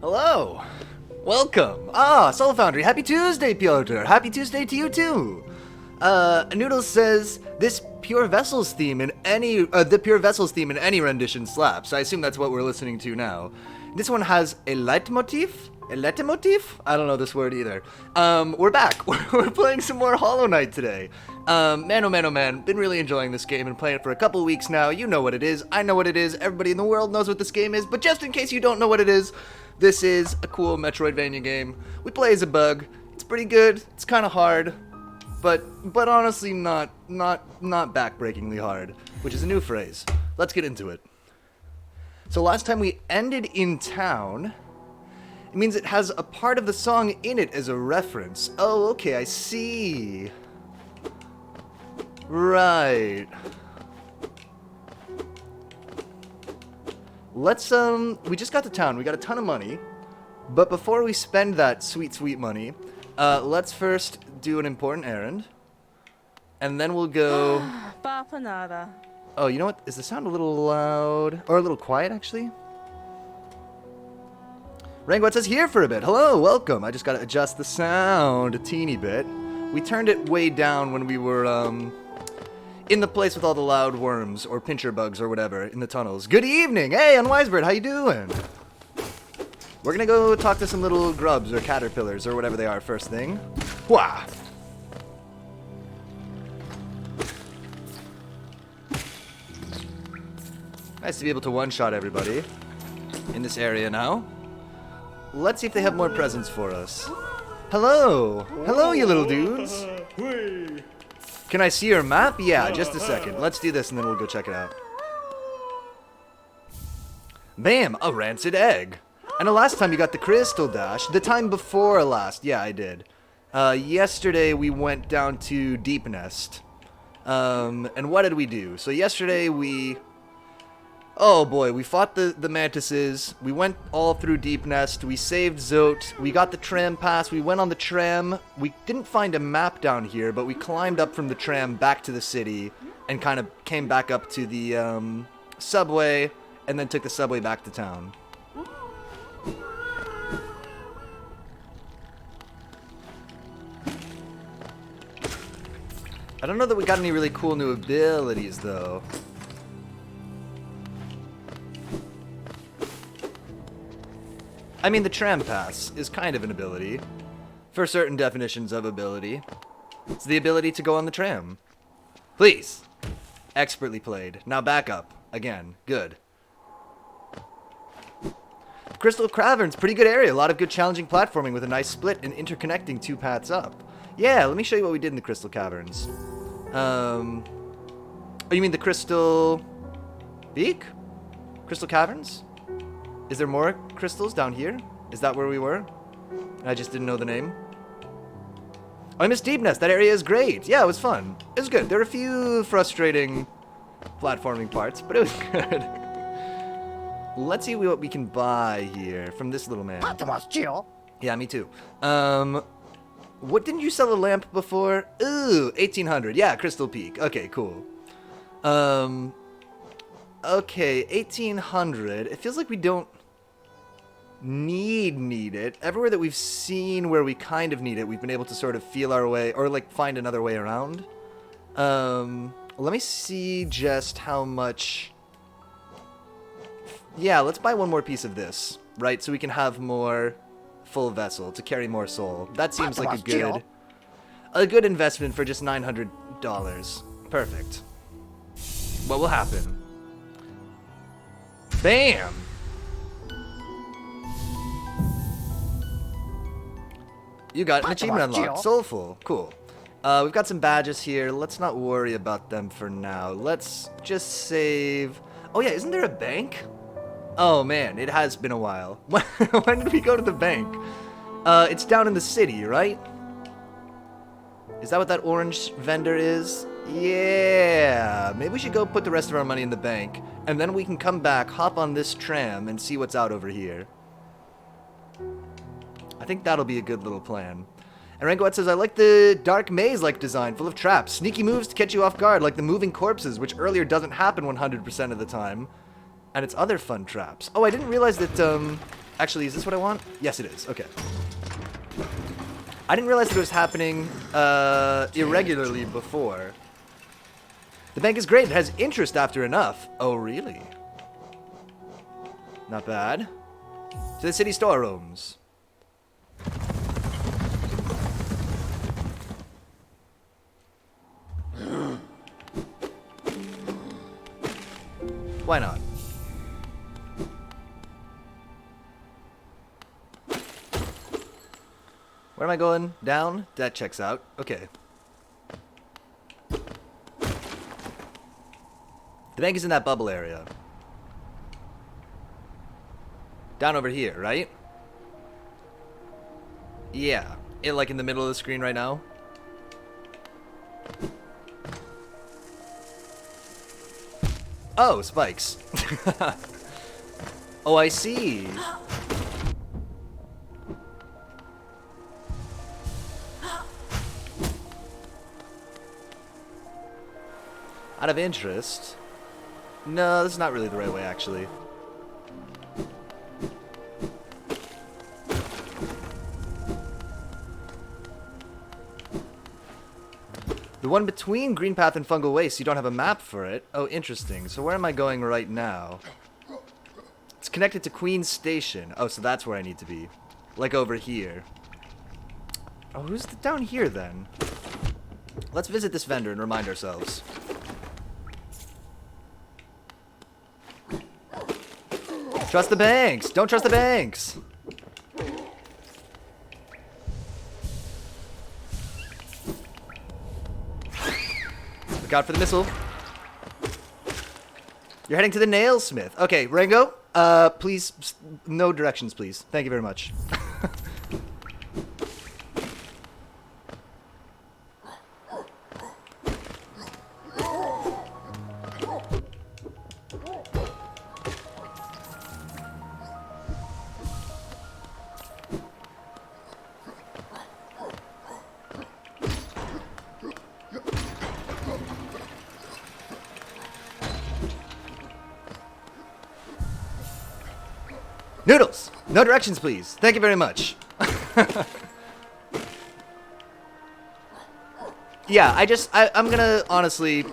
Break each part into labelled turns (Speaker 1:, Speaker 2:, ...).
Speaker 1: Hello! Welcome! Soul Foundry, happy Tuesday, Piotr! Happy Tuesday to you too! Noodles says, this Pure Vessels theme in any, the Pure Vessels theme in any rendition slaps. I assume that's what we're listening to now. This one has a leitmotif? A leitmotif? I don't know this word either. We're back. We're playing some more Hollow Knight today. Man, oh man, oh man, been really enjoying this game and playing it for a couple weeks now. You know what it is. I know what it is. Everybody in the world knows what this game is. But just in case you don't know what it is, this is a cool Metroidvania game. We play as a bug. It's pretty good. It's kind of hard. But honestly not backbreakingly hard, which is a new phrase. Let's get into it. So last time we ended in town. It means it has a part of the song in it as a reference. Oh, okay, I see. Right. Let's, we just got to town. We got a ton of money. But before we spend that sweet, sweet money, let's first do an important errand. And then we'll go...
Speaker 2: Bapanada.
Speaker 1: Oh, you know what? Is the sound a little loud? Or a little quiet, actually? Rangwat says here for a bit. Hello, welcome. I just got to adjust the sound a teeny bit. We turned it way down when we were, in the place with all the loud worms, or pincher bugs, or whatever, in the tunnels. Good evening! Hey, Unwisebird, how you doing? We're gonna go talk to some little grubs, or caterpillars, or whatever they are first thing. Wah! Nice to be able to one-shot everybody in this area now. Let's see if they have more presents for us. Hello! Hello, you little dudes! Can I see your map? Yeah, just a second. Let's do this and then we'll go check it out. Bam! A rancid egg! I know last time you got the crystal dash. The time before last. Yeah, I did. Yesterday we went down to Deep Nest. And what did we do? So yesterday we... Oh boy, we fought the mantises, we went all through Deep Nest, we saved Zote, we got the tram pass, we went on the tram, we didn't find a map down here, but we climbed up from the tram back to the city, and kind of came back up to the subway, and then took the subway back to town. I don't know that we got any really cool new abilities, though. I mean, the tram pass is kind of an ability, for certain definitions of ability. It's the ability to go on the tram. Please. Expertly played. Now back up. Again. Good. Crystal Cavern's pretty good area. A lot of good challenging platforming with a nice split and interconnecting two paths up. Yeah, let me show you what we did in the Crystal Caverns. Oh, you mean the Crystal... Peak? Crystal Caverns? Is there more crystals down here? Is that where we were? I just didn't know the name. Oh, I missed Deep Nest. That area is great. Yeah, it was fun. It was good. There were a few frustrating platforming parts, but it was good. Let's see what we can buy here from this little man. Yeah, me too. What, didn't you sell a lamp before? Ooh, 1800. Yeah, Crystal Peak. Okay, cool. Okay, 1800. It feels like we don't need it. Everywhere that we've seen where we kind of need it, we've been able to sort of feel our way, or like find another way around. Let me see just how much... Yeah, let's buy one more piece of this, right? So we can have more full vessel to carry more soul. That seems like a good investment for just $900. Perfect. What will happen? Bam! You got an achievement unlocked. Soulful. Cool. We've got some badges here. Let's not worry about them for now. Let's just save... Oh yeah, isn't there a bank? Oh man, it has been a while. When did we go to the bank? It's down in the city, right? Is that what that orange vendor is? Yeah. Maybe we should go put the rest of our money in the bank, and then we can come back, hop on this tram, and see what's out over here. I think that'll be a good little plan. And Rangoat says, I like the dark maze-like design, full of traps. Sneaky moves to catch you off guard, like the moving corpses, which earlier doesn't happen 100% of the time. And it's other fun traps. Oh, I didn't realize that, Actually, is this what I want? Yes, it is. Okay. I didn't realize that it was happening irregularly before. The bank is great. It has interest after enough. Oh, really? Not bad. To the city storerooms. Why not? Where am I going? Down? That checks out. Okay. The bank is in that bubble area. Down over here, right? Yeah. Like in the middle of the screen right now. Oh, spikes. Oh, I see. Out of interest. No, this is not really the right way, actually. The one between Green Path and Fungal Waste, you don't have a map for it. Oh, interesting. So where am I going right now? It's connected to Queen's Station. Oh, so that's where I need to be. Like over here. Oh, who's down here then? Let's visit this vendor and remind ourselves. Trust the banks! Don't trust the banks! Look out for the missile. You're heading to the nailsmith. Okay, Rango, please, no directions, please. Thank you very much. Noodles! No directions, please. Thank you very much. Yeah, I'm gonna, honestly...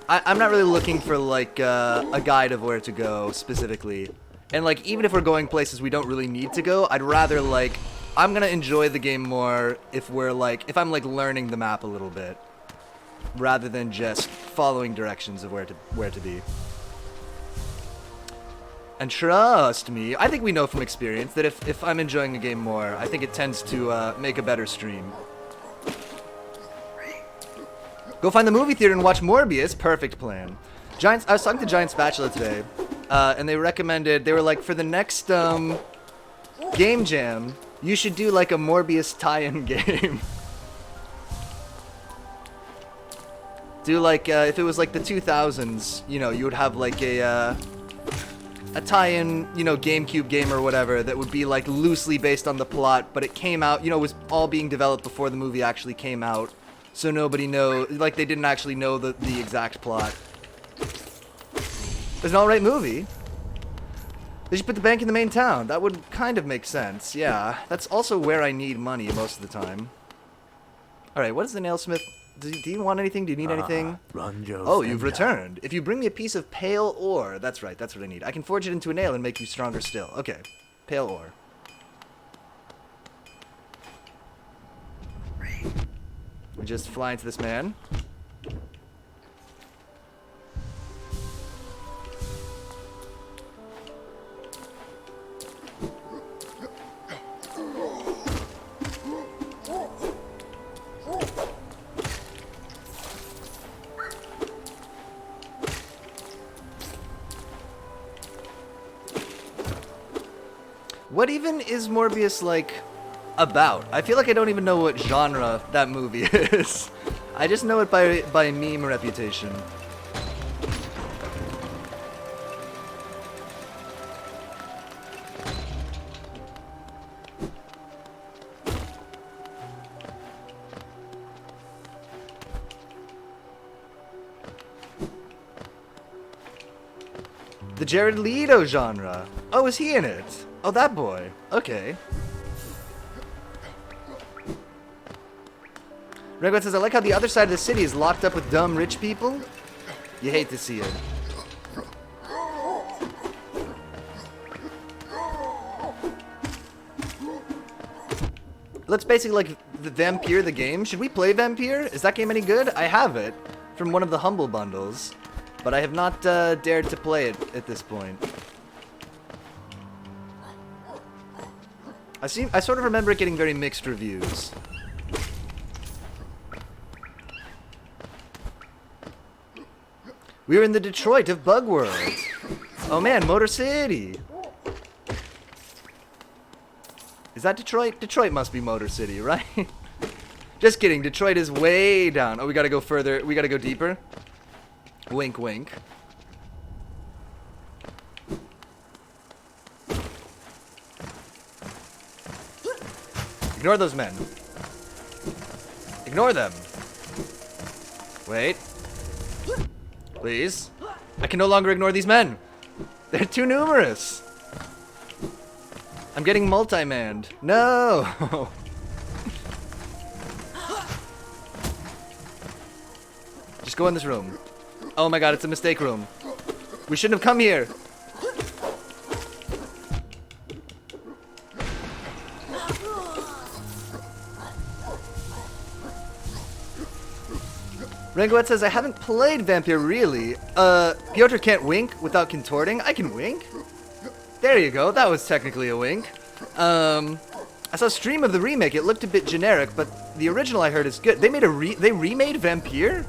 Speaker 1: I'm not really looking for, like, a guide of where to go, specifically. And, like, even if we're going places we don't really need to go, I'd rather, like... I'm gonna enjoy the game more if we're, like... If I'm, like, learning the map a little bit. Rather than just following directions of where to be. And trust me, I think we know from experience that if I'm enjoying a game more, I think it tends to make a better stream. Go find the movie theater and watch Morbius. Perfect plan. I was talking to Giant Spatula today, and they recommended, they were like, for the next game jam, you should do like a Morbius tie-in game. Do like, if it was like the 2000s, you know, you would have like a tie-in, you know, GameCube game or whatever that would be like loosely based on the plot, but it came out, you know, it was all being developed before the movie actually came out, so nobody like they didn't actually know the exact plot. It's an alright movie. They should put the bank in the main town. That would kind of make sense, yeah. That's also where I need money most of the time. Alright, what is the nailsmith? Do you want anything? Do you need anything? Oh, you've returned. If you bring me a piece of pale ore, that's right, that's what I need. I can forge it into a nail and make you stronger still. Okay, pale ore. We just fly into this man. What even is Morbius, like, about? I feel like I don't even know what genre that movie is. I just know it by meme reputation. The Jared Leto genre. Oh, is he in it? Oh, that boy. Okay. Regret says, I like how the other side of the city is locked up with dumb rich people. You hate to see it. Let's basically like the Vampire the game. Should we play Vampire? Is that game any good? I have it from one of the Humble Bundles, but I have not dared to play it at this point. I sort of remember it getting very mixed reviews. We were in the Detroit of Bug World. Oh man, Motor City. Is that Detroit? Detroit must be Motor City, right? Just kidding, Detroit is way down. Oh, we gotta go further. We gotta go deeper. Wink, wink. Ignore those men. Ignore them. Wait. Please. I can no longer ignore these men. They're too numerous. I'm getting multi-manned. No! Just go in this room. Oh my god, it's a mistake room. We shouldn't have come here. Rengoet says, I haven't played Vampire really. Piotr can't wink without contorting. I can wink. There you go, that was technically a wink. I saw a stream of the remake. It looked a bit generic, but the original I heard is good. They made they remade Vampire?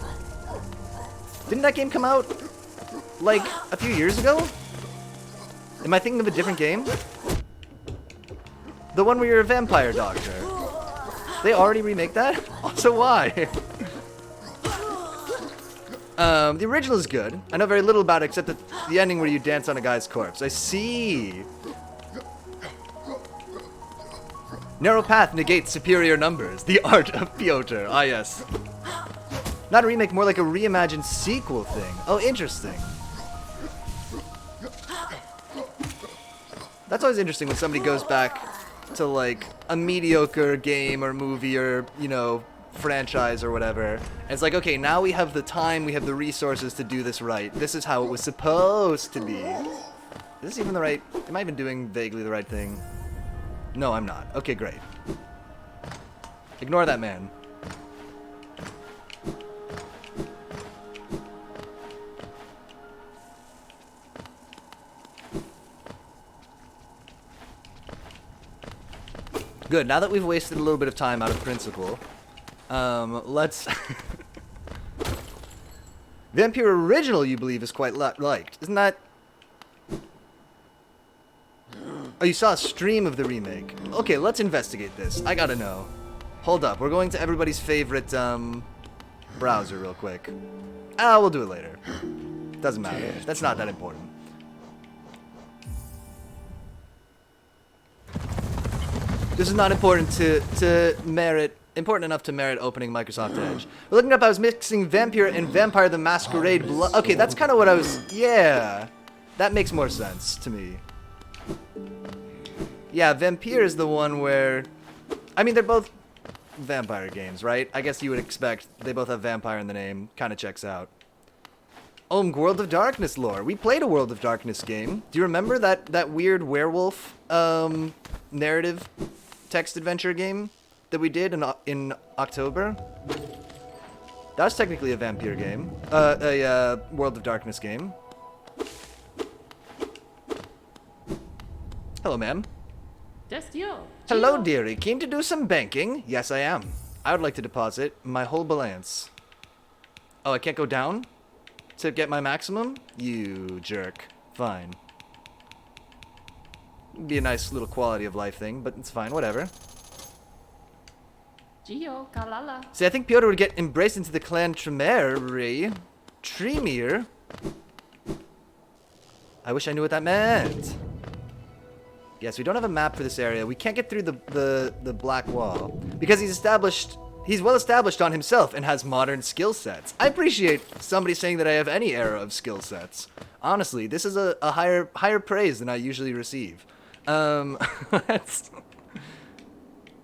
Speaker 1: Didn't that game come out like a few years ago? Am I thinking of a different game? The one where you're a vampire doctor. They already remake that? Also, why? The original is good. I know very little about it except the ending where you dance on a guy's corpse. I see. Narrow path negates superior numbers. The art of Piotr. Ah, yes. Not a remake, more like a reimagined sequel thing. Oh, interesting. That's always interesting when somebody goes back to, like, a mediocre game or movie or, you know, franchise or whatever. And it's like, okay, now we have the time, we have the resources to do this right. This is how it was supposed to be. Is this even the right... Am I even doing vaguely the right thing? No, I'm not. Okay, great. Ignore that man. Good, now that we've wasted a little bit of time out of principle, let's... Vampire Original, you believe, is quite liked. Isn't that... Oh, you saw a stream of the remake. Okay, let's investigate this. I gotta know. Hold up, we're going to everybody's favorite, browser real quick. Ah, we'll do it later. Doesn't matter. That's not that important. This is not important to merit... Important enough to merit opening Microsoft Edge. We're looking up, I was mixing Vampire and Vampire the Masquerade Blood... Okay, that's kind of what I was... Yeah. That makes more sense to me. Yeah, Vampire is the one where... I mean, they're both vampire games, right? I guess you would expect they both have vampire in the name. Kind of checks out. Oh, World of Darkness lore. We played a World of Darkness game. Do you remember that weird werewolf narrative text adventure game that we did in October? That was technically a vampire game. A World of Darkness game. Hello, ma'am.
Speaker 2: Just you.
Speaker 1: Hello, dearie. Keen to do some banking? Yes, I am. I would like to deposit my whole balance. Oh, I can't go down to get my maximum? You jerk. Fine. Be a nice little quality of life thing, but it's fine. Whatever.
Speaker 2: Gio, Kalala.
Speaker 1: See, I think Piotr would get embraced into the clan Tremere. Tremere? I wish I knew what that meant. Yes, we don't have a map for this area. We can't get through the black wall because he's well established on himself and has modern skill sets. I appreciate somebody saying that I have any era of skill sets. Honestly, this is a higher praise than I usually receive.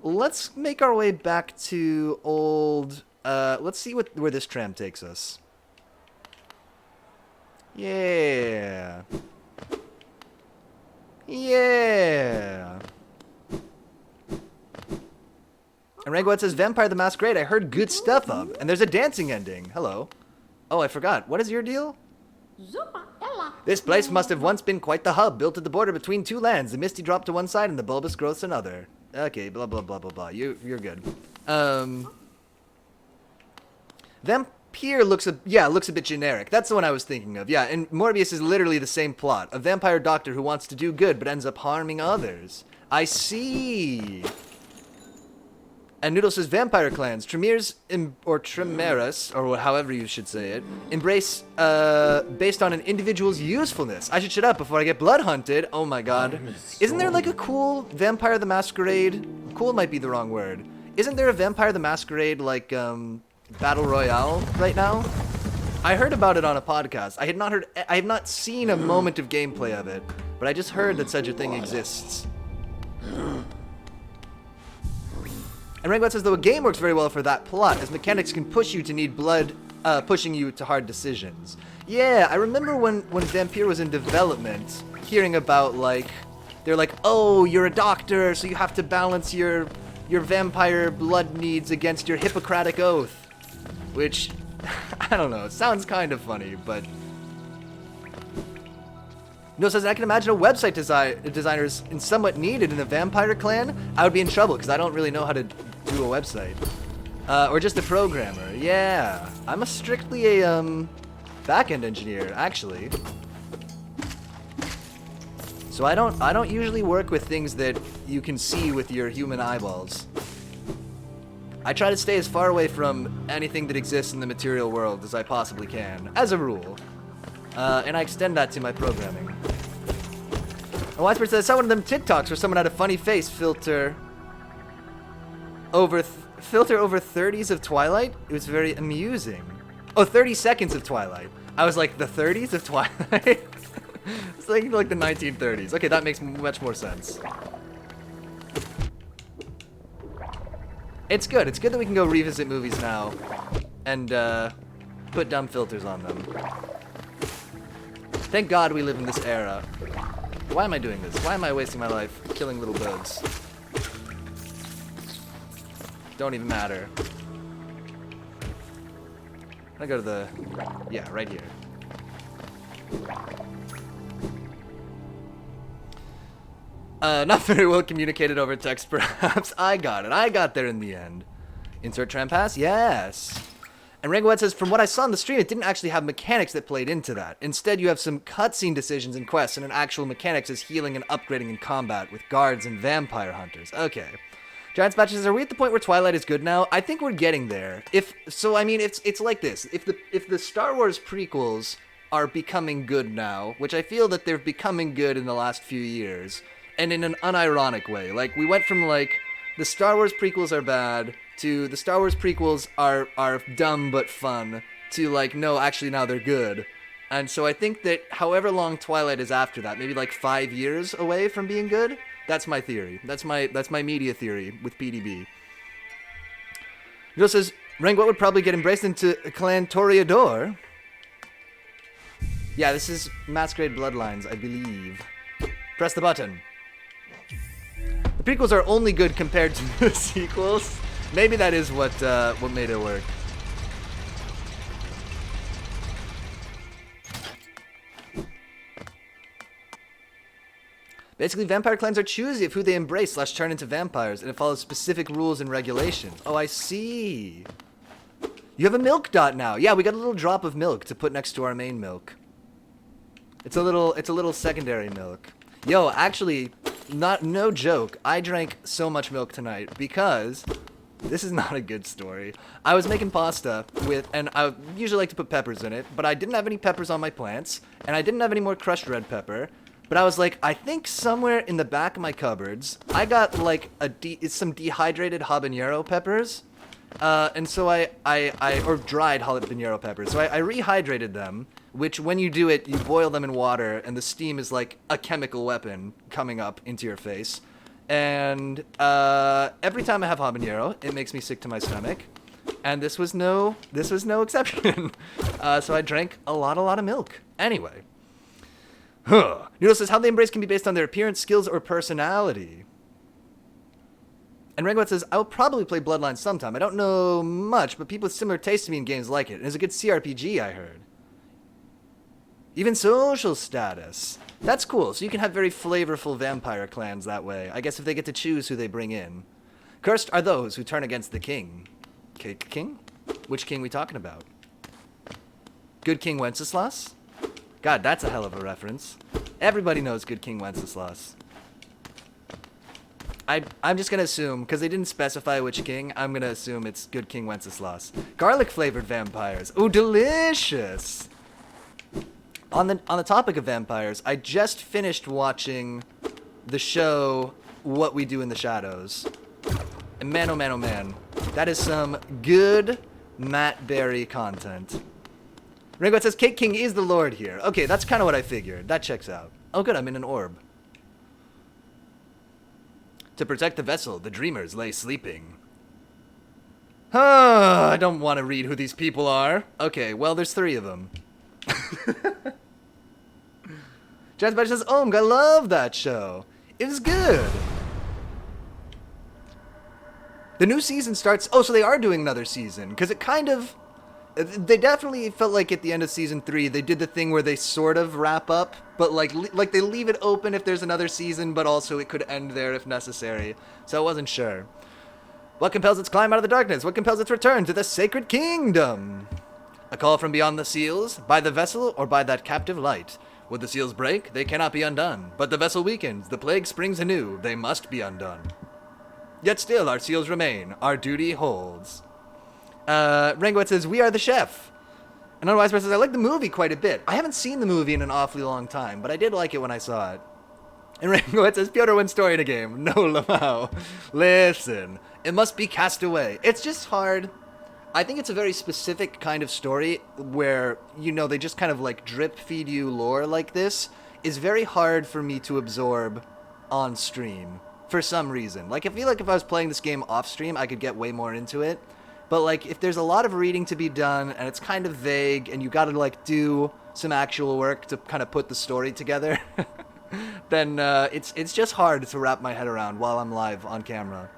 Speaker 1: let's make our way back to old. Let's see where this tram takes us. Yeah. Yeah. And Rangoet says, Vampire the Masquerade, I heard good stuff of. And there's a dancing ending. Hello. Oh, I forgot. What is your deal? This place must have once been quite the hub, built at the border between two lands. The misty drop to one side and the bulbous growths another. Okay, blah, blah, blah, blah, blah. You're good. Vampire looks a bit generic. That's the one I was thinking of. Yeah, and Morbius is literally the same plot. A vampire doctor who wants to do good but ends up harming others. I see. And Noodle says vampire clans, Tremeres, or Tremeres, or however you should say it, embrace based on an individual's usefulness. I should shut up before I get blood hunted. Oh my god. Isn't there like a cool Vampire the Masquerade? Cool might be the wrong word. Isn't there a Vampire the Masquerade like Battle Royale right now? I heard about it on a podcast. I have not seen a moment of gameplay of it, but I just heard that such a thing exists. And Rangoet says, though a game works very well for that plot, as mechanics can push you to need blood, pushing you to hard decisions. Yeah, I remember when Vampire was in development, hearing about, like, they're like, oh, you're a doctor, so you have to balance your vampire blood needs against your Hippocratic Oath. Which, I don't know, it sounds kind of funny, but... No, says, I can imagine a website designer's somewhat needed in the vampire clan. I would be in trouble, because I don't really know how to do a website. Or just a programmer. Yeah. I'm strictly a, back-end engineer, actually. So I don't usually work with things that you can see with your human eyeballs. I try to stay as far away from anything that exists in the material world as I possibly can, as a rule. And I extend that to my programming. And Wisebird says, I saw one of them TikToks where someone had a funny face filter over 30s of Twilight. It was very amusing. Oh, 30 seconds of Twilight. I was like, the 30s of Twilight? It's like the 1930s. Okay, that makes much more sense. It's good. It's good that we can go revisit movies now and put dumb filters on them. Thank God we live in this era. Why am I doing this? Why am I wasting my life killing little birds? Don't even matter. I go to the... Yeah, right here. Not very well communicated over text, perhaps. I got it. I got there in the end. Insert tram pass? Yes. And Rangoet says, from what I saw on the stream, it didn't actually have mechanics that played into that. Instead, you have some cutscene decisions and quests, and an actual mechanics is healing and upgrading in combat with guards and vampire hunters. Okay. Giant Spatch says, are we at the point where Twilight is good now? I think we're getting there. I mean, it's like this. If the Star Wars prequels are becoming good now, which I feel that they're becoming good in the last few years, and in an unironic way. Like, we went from, like, the Star Wars prequels are bad, to the Star Wars prequels are dumb but fun, to, like, no, actually now they're good. And so I think that however long Twilight is after that, maybe like 5 years away from being good, that's my theory. That's my media theory with PDB. Joe says, Rangoet would probably get embraced into Clan Toreador. Yeah, this is Masquerade Bloodlines, I believe. Press the button. The prequels are only good compared to the sequels. Maybe that is what made it work. Basically, vampire clans are choosy of who they embrace / turn into vampires, and it follows specific rules and regulations. Oh, I see. You have a milk dot now. Yeah, we got a little drop of milk to put next to our main milk. It's a little secondary milk. Yo, actually, no joke. I drank so much milk tonight because this is not a good story. I was making pasta and I usually like to put peppers in it, but I didn't have any peppers on my plants, and I didn't have any more crushed red pepper. But I was like, I think somewhere in the back of my cupboards, I got like some dehydrated habanero peppers, and so or dried habanero peppers. So I rehydrated them which when you do it, you boil them in water, and the steam is like a chemical weapon coming up into your face. And every time I have habanero, it makes me sick to my stomach. And this was no exception. So I drank a lot of milk. Anyway. Noodle says, how they embrace can be based on their appearance, skills, or personality. And Rangwat says, I will probably play Bloodlines sometime. I don't know much, but people with similar tastes to me in games like it. And it's a good CRPG, I heard. Even social status. That's cool. So you can have very flavorful vampire clans that way. I guess if they get to choose who they bring in. Cursed are those who turn against the king. Cake King? Which king we talking about? Good King Wenceslas? God, that's a hell of a reference. Everybody knows Good King Wenceslas. I'm just going to assume, because they didn't specify which king, I'm going to assume it's Good King Wenceslas. Garlic-flavored vampires. Ooh, delicious! On the topic of vampires, I just finished watching the show What We Do in the Shadows. And man, oh man, oh man. That is some good Matt Berry content. Ringo says, Cake King is the Lord here. Okay, that's kind of what I figured. That checks out. Oh good, I'm in an orb. To protect the vessel, the dreamers lay sleeping. I don't want to read who these people are. Okay, well, there's 3 of them. Jazz Badger says, I love that show. It was good. The new season starts... Oh, so they are doing another season. Because it kind of... They definitely felt like at the end of season 3, they did the thing where they sort of wrap up, but like they leave it open if there's another season, but also it could end there if necessary. So I wasn't sure. What compels its climb out of the darkness? What compels its return to the sacred kingdom? A call from beyond the seals, by the vessel, or by that captive light. Would the seals break? They cannot be undone. But the vessel weakens, the plague springs anew, they must be undone. Yet still our seals remain, our duty holds. Rangwat says, we are the chef. And Unwise says, I like the movie quite a bit. I haven't seen the movie in an awfully long time, but I did like it when I saw it. And Rangwat says, Pyotr wins story in a game. No, Lamau. Listen, it must be cast away. It's just hard. I think it's a very specific kind of story where, you know, they just kind of like drip feed you lore like this is very hard for me to absorb on stream for some reason. Like, I feel like if I was playing this game off stream, I could get way more into it. But, like, if there's a lot of reading to be done, and it's kind of vague, and you gotta, like, do some actual work to kind of put the story together, then it's just hard to wrap my head around while I'm live on camera.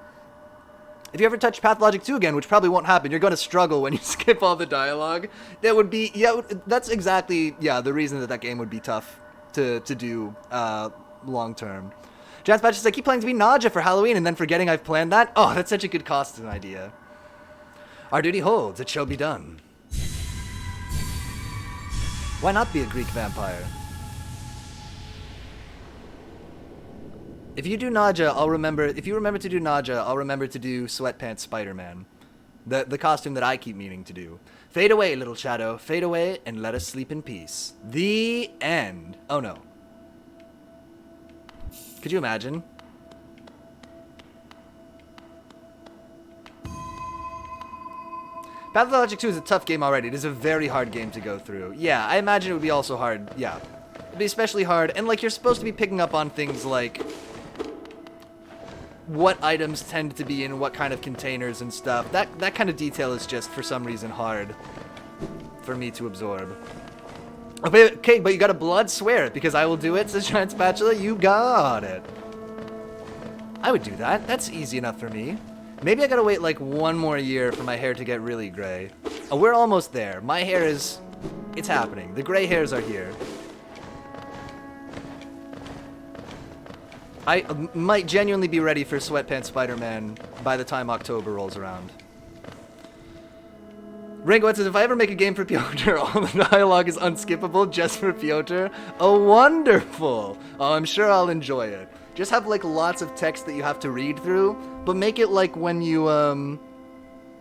Speaker 1: If you ever touch Pathologic 2 again, which probably won't happen, you're gonna struggle when you skip all the dialogue. That would be, yeah, that's exactly, yeah, the reason that game would be tough to do long-term. Jazz Patch says, I keep planning to be Naja for Halloween, and then forgetting I've planned that? Oh, that's such a good costume idea. Our duty holds, it shall be done. Why not be a Greek vampire? If you do Naja, I'll remember. If you remember to do Naja, I'll remember to do Sweatpants Spider-Man. The costume that I keep meaning to do. Fade away, little shadow. Fade away and let us sleep in peace. The end. Oh no. Could you imagine? Pathologic 2 is a tough game already. It is a very hard game to go through. Yeah, I imagine it would be also hard. Yeah. It'd be especially hard. And, like, you're supposed to be picking up on things like what items tend to be in what kind of containers and stuff. That kind of detail is just, for some reason, hard for me to absorb. Okay, but you gotta blood swear it, because I will do it, says Giant Spatula. You got it. I would do that. That's easy enough for me. Maybe I gotta wait like one more year for my hair to get really gray. Oh, we're almost there. My hair is... It's happening. The gray hairs are here. I might genuinely be ready for Sweatpants Spider-Man by the time October rolls around. Ringo says, if I ever make a game for Pyotr, all the dialogue is unskippable just for Pyotr. Oh, wonderful! Oh, I'm sure I'll enjoy it. Just have, like, lots of text that you have to read through, but make it like when you,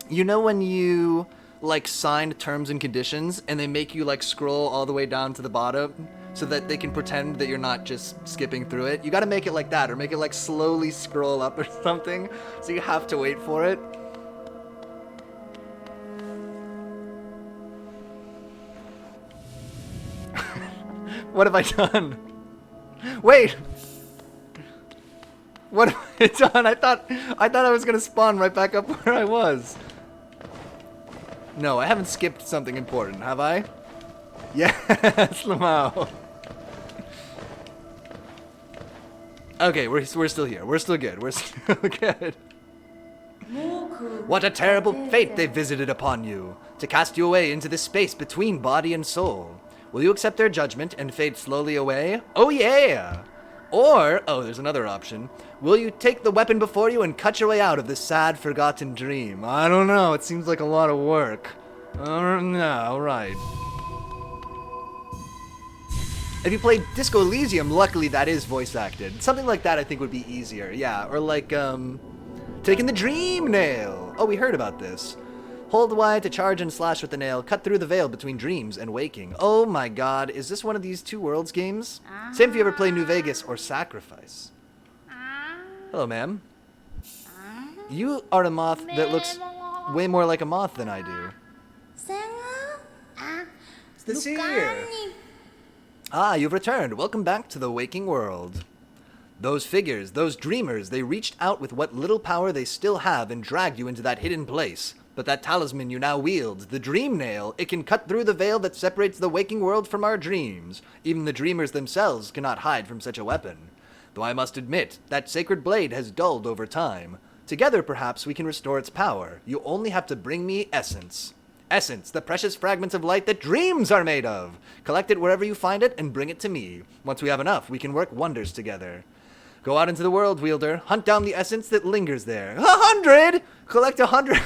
Speaker 1: you know when you, like, signed terms and conditions, and they make you, like, scroll all the way down to the bottom, so that they can pretend that you're not just skipping through it? You gotta make it like that, or make it, like, slowly scroll up or something, so you have to wait for it. What have I done? Wait! What have I done? I thought I was gonna spawn right back up where I was. No, I haven't skipped something important, have I? Yes, Lamau. Okay, we're still here. We're still good. We're still good. What a terrible fate they visited upon you, to cast you away into this space between body and soul. Will you accept their judgment and fade slowly away? Oh yeah! Or, oh, there's another option. Will you take the weapon before you and cut your way out of this sad, forgotten dream? I don't know. It seems like a lot of work. No, alright. If you played Disco Elysium, luckily that is voice acted. Something like that I think would be easier. Yeah, or like, taking the dream nail. Oh, we heard about this. Hold Y to charge and slash with the nail. Cut through the veil between dreams and waking. Oh my god, is this one of these Two Worlds games? Same if you ever play New Vegas or Sacrifice. Hello, ma'am. You are a moth that looks way more like a moth than I do. It's the seer. Ah, you've returned. Welcome back to the waking world. Those figures, those dreamers, they reached out with what little power they still have and dragged you into that hidden place. But that talisman you now wield, the dream nail, it can cut through the veil that separates the waking world from our dreams. Even the dreamers themselves cannot hide from such a weapon. Though I must admit, that sacred blade has dulled over time. Together, perhaps, we can restore its power. You only have to bring me essence. Essence, the precious fragments of light that dreams are made of. Collect it wherever you find it and bring it to me. Once we have enough, we can work wonders together. Go out into the world, wielder. Hunt down the essence that lingers there. 100! Collect 100.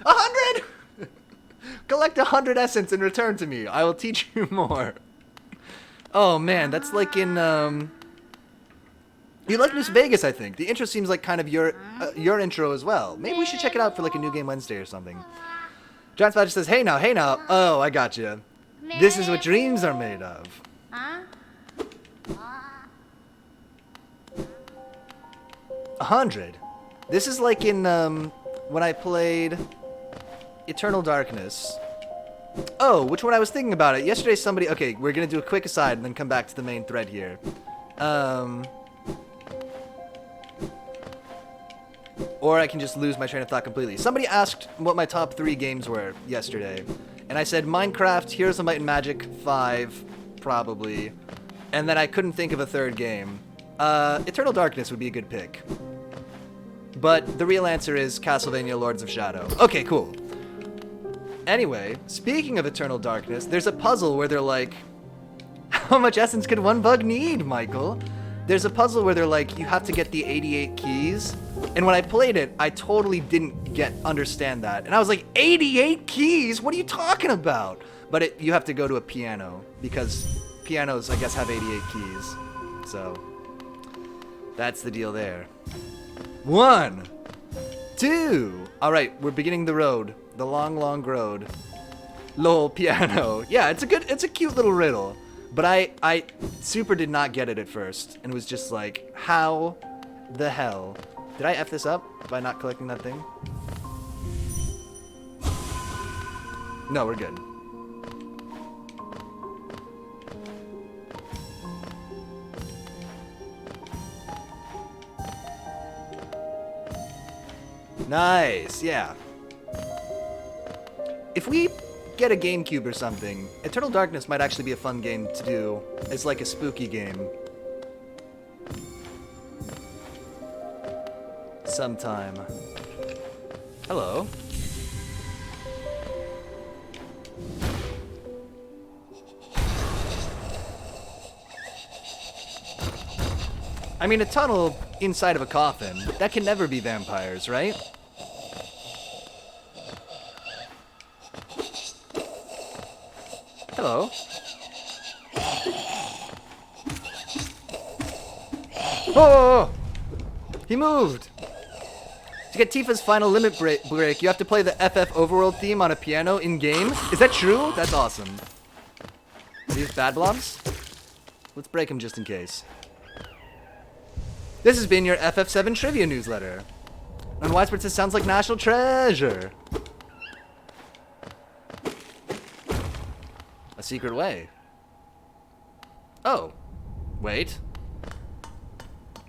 Speaker 1: 100! Collect 100 essence and return to me. I will teach you more. Oh man, that's like in you like New Vegas, I think. The intro seems like kind of your intro as well. Maybe we should check it out for like a New Game Wednesday or something. Giant Badger says, hey now, hey now. Oh, I got you. This is what dreams are made of. 100. This is like in when I played Eternal Darkness. Oh, which one I was thinking about it. Yesterday somebody... Okay, we're going to do a quick aside and then come back to the main thread here. Or I can just lose my train of thought completely. Somebody asked what my top 3 games were yesterday. And I said Minecraft, Heroes of Might and Magic 5, probably. And then I couldn't think of a third game. Eternal Darkness would be a good pick. But the real answer is Castlevania Lords of Shadow. Okay, cool. Anyway, speaking of Eternal Darkness, there's a puzzle where they're like, how much essence could one bug need, Michael? There's a puzzle where they're like, you have to get the 88 keys. And when I played it, I totally didn't understand that. And I was like, 88 keys? What are you talking about? But you have to go to a piano, because pianos, I guess, have 88 keys. So, that's the deal there. 1, 2. All right, we're beginning the road. The long, long road. Lol, piano. Yeah, it's a cute little riddle. But I super did not get it at first. And was just like, how the hell? Did I F this up by not collecting that thing? No, we're good. Nice, yeah. If we get a GameCube or something, Eternal Darkness might actually be a fun game to do as like a spooky game. Sometime. Hello. I mean, a tunnel inside of a coffin, that can never be vampires, right? Hello. Oh! He moved! To get Tifa's final limit break, you have to play the FF Overworld theme on a piano in-game? Is that true? That's awesome. Are these bad blobs? Let's break them just in case. This has been your FF7 Trivia Newsletter. And Widespread says, sounds like national treasure. secret way. Oh. Wait.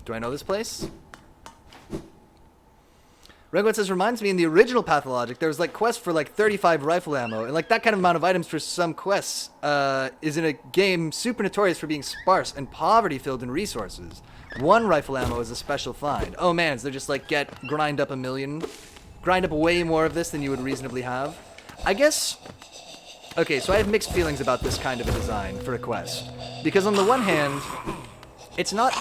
Speaker 1: Do I know this place? Regwet says, reminds me in the original Pathologic, there was like quests for like 35 rifle ammo, and like that kind of amount of items for some quests is in a game super notorious for being sparse and poverty-filled in resources. One rifle ammo is a special find. Oh man, so they're just like grind up way more of this than you would reasonably have. I guess, okay, so I have mixed feelings about this kind of a design for a quest. Because on the one hand, it's not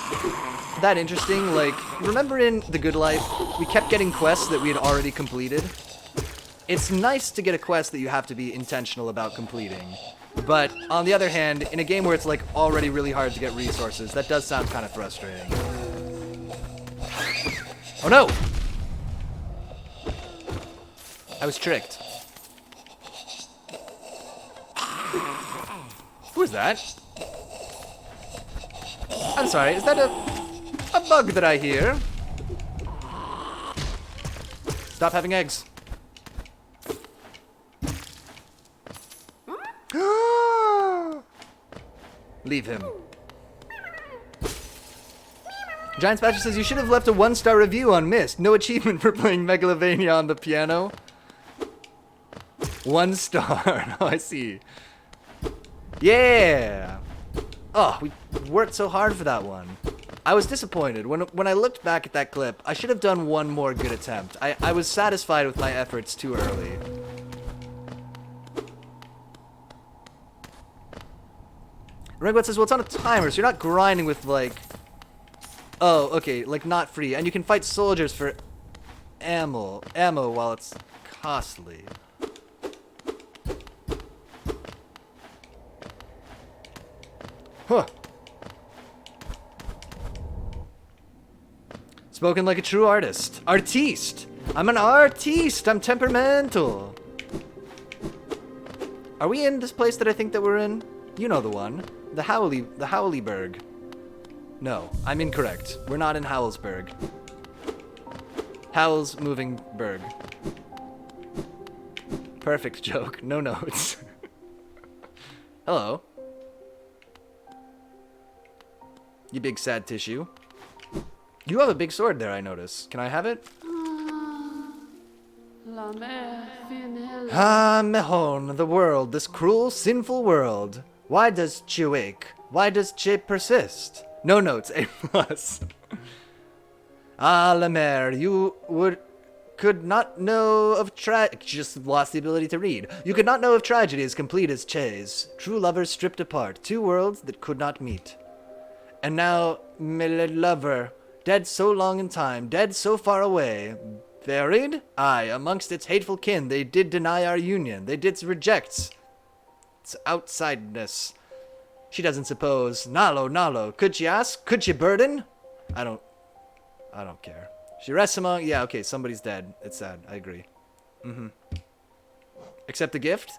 Speaker 1: that interesting. Like, remember in The Good Life, we kept getting quests that we had already completed? It's nice to get a quest that you have to be intentional about completing. But on the other hand, in a game where it's like already really hard to get resources, that does sound kind of frustrating. Oh no! I was tricked. Who is that? I'm sorry, is that a bug that I hear? Stop having eggs. Leave him. Giant Spatcher says, you should have left a 1-star review on Myst. No achievement for playing Megalovania on the piano. 1 star. Oh, I see. Yeah! Oh, we worked so hard for that one. I was disappointed. When I looked back at that clip, I should have done one more good attempt. I was satisfied with my efforts too early. Regwet says, well, it's on a timer, so you're not grinding with, like... Oh, okay, like, not free. And you can fight soldiers for ammo while it's costly. Huh. Spoken like a true artist. Artiste! I'm an artiste! I'm temperamental! Are we in this place that I think that we're in? You know the one. The Howleyberg. No, I'm incorrect. We're not in Howellsburg. Howell's moving berg. Perfect joke. No notes. Hello. You big sad tissue. You have a big sword there, I notice. Can I have it? Ah, Mehon, the world, this cruel, sinful world. Why does she wake? Why does she persist? No notes, A+. Ah, La Mère, you could not know of just lost the ability to read. You could not know of tragedy as complete as Che's. True lovers stripped apart, 2 worlds that could not meet. And now, my lover, dead so long in time, dead so far away, buried? Aye, amongst its hateful kin, they did deny our union. They did reject its outsideness. She doesn't suppose. Nalo. Could she ask? Could she burden? I don't care. She rests among... Yeah, okay, somebody's dead. It's sad. I agree. Accept the gift?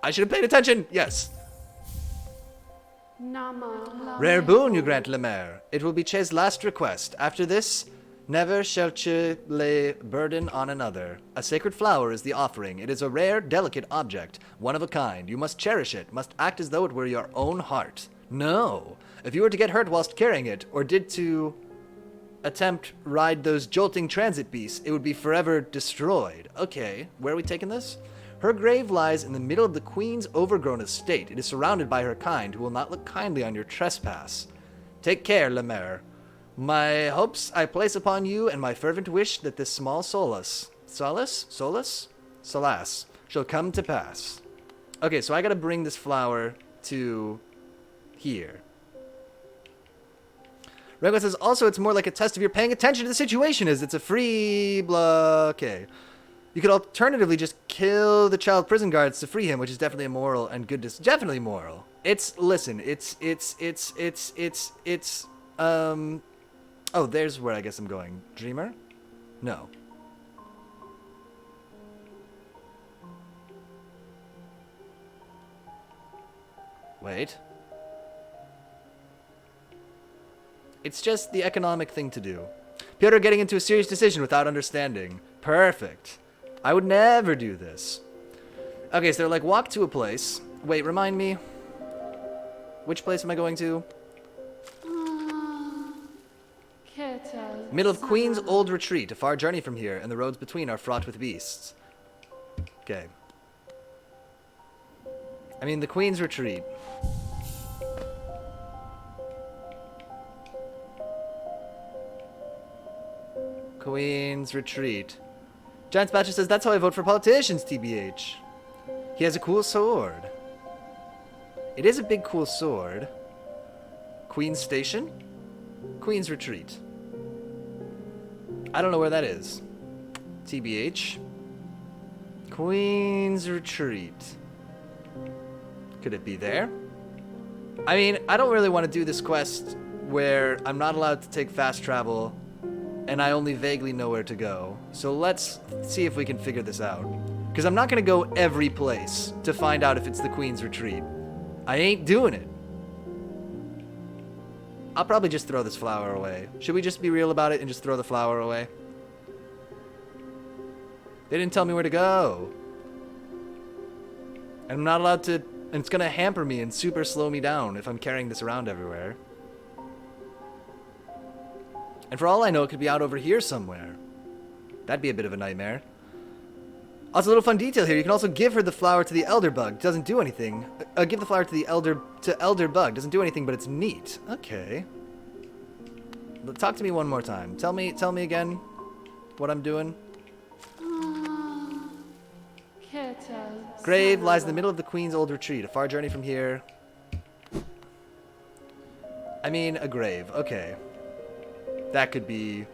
Speaker 1: I should have paid attention. Yes. Rare boon you grant, Lemaire. It will be Che's last request. After this, never shall Che lay burden on another. A sacred flower is the offering. It is a rare, delicate object, one of a kind. You must cherish it, must act as though it were your own heart. No. If you were to get hurt whilst carrying it, or did to attempt ride those jolting transit beasts, it would be forever destroyed. Okay, where are we taking this? Her grave lies in the middle of the Queen's overgrown estate. It is surrounded by her kind, who will not look kindly on your trespass. Take care, Lemaire. My hopes I place upon you, and my fervent wish that this small solace, shall come to pass. Okay, so I gotta bring this flower to here. Regla says, also, it's more like a test if you're paying attention to the situation as it's a free blah. Okay. You could alternatively just kill the child prison guards to free him, which is definitely immoral and good. Definitely moral. Oh, there's where I guess I'm going. Dreamer? No. Wait. It's just the economic thing to do. Pyotr getting into a serious decision without understanding. Perfect. I would never do this. Okay, so they're like, walk to a place. Wait, remind me. Which place am I going to? Middle of Queen's Old Retreat, a far journey from here, and the roads between are fraught with beasts. Okay. I mean, the Queen's Retreat. Queen's Retreat. Giant Spatcher says, that's how I vote for politicians, TBH. He has a cool sword. It is a big cool sword. Queen's Station? Queen's Retreat. I don't know where that is. TBH. Queen's Retreat. Could it be there? I mean, I don't really want to do this quest where I'm not allowed to take fast travel and I only vaguely know where to go. So let's see if we can figure this out. Because I'm not going to go every place to find out if it's the Queen's Retreat. I ain't doing it. I'll probably just throw this flower away. Should we just be real about it and just throw the flower away? They didn't tell me where to go. And I'm not allowed to... And it's going to hamper me and super slow me down if I'm carrying this around everywhere. And for all I know, it could be out over here somewhere. That'd be a bit of a nightmare. Also, a little fun detail here. You can also give her the flower to the Elder Bug. Doesn't do anything. Give the flower to the Elder Bug. Doesn't do anything, but it's neat. Okay. Talk to me one more time. Tell me again what I'm doing. Grave lies in the middle of the Queen's Old Retreat. A far journey from here. I mean, a grave. Okay. That could be...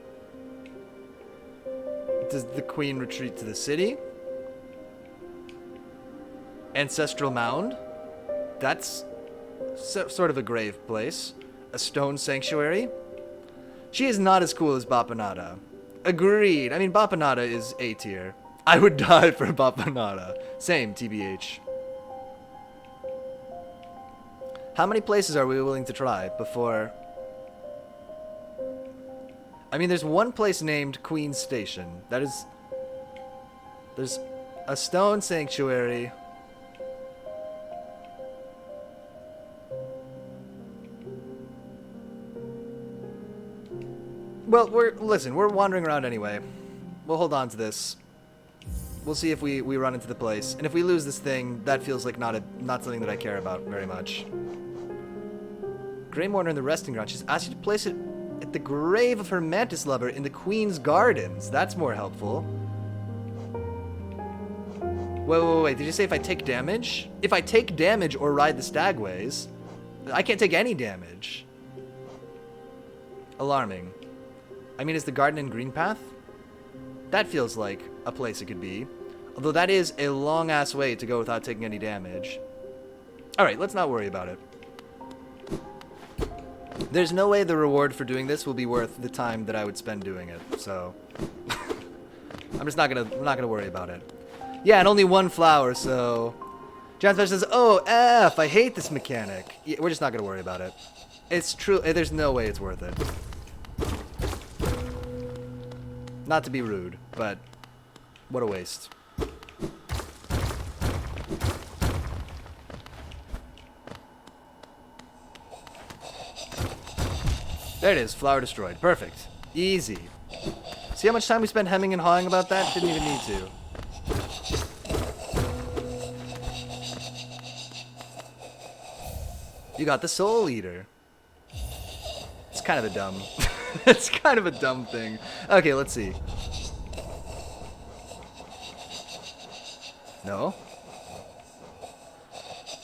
Speaker 1: Does the Queen retreat to the city? Ancestral Mound? That's sort of a grave place. A stone sanctuary? She is not as cool as Bapanada. Agreed. I mean, Bapanada is A tier. I would die for Bapanada. Same, TBH. How many places are we willing to try before... I mean, there's one place named Queen's Station. That is... There's a stone sanctuary... Well, we're wandering around anyway. We'll hold on to this. We'll see if we run into the place. And if we lose this thing, that feels like not something that I care about very much. Grey Mourner in the resting ground. She's asked you to place it at the grave of her mantis lover in the Queen's Gardens. That's more helpful. Wait. Did you say if I take damage? If I take damage or ride the stagways, I can't take any damage. Alarming. I mean, is the garden in Greenpath? That feels like a place it could be. Although that is a long-ass way to go without taking any damage. Alright, let's not worry about it. There's no way the reward for doing this will be worth the time that I would spend doing it, so... I'm not gonna worry about it. Yeah, and only one flower, so... John Special says, oh, F, I hate this mechanic. Yeah, we're just not gonna worry about it. It's true, there's no way it's worth it. Not to be rude, but what a waste. There it is, flower destroyed. Perfect. Easy. See how much time we spent hemming and hawing about that? Didn't even need to. You got the Soul Eater. It's kind of a dumb... It's kind of a dumb thing. Okay, let's see. No?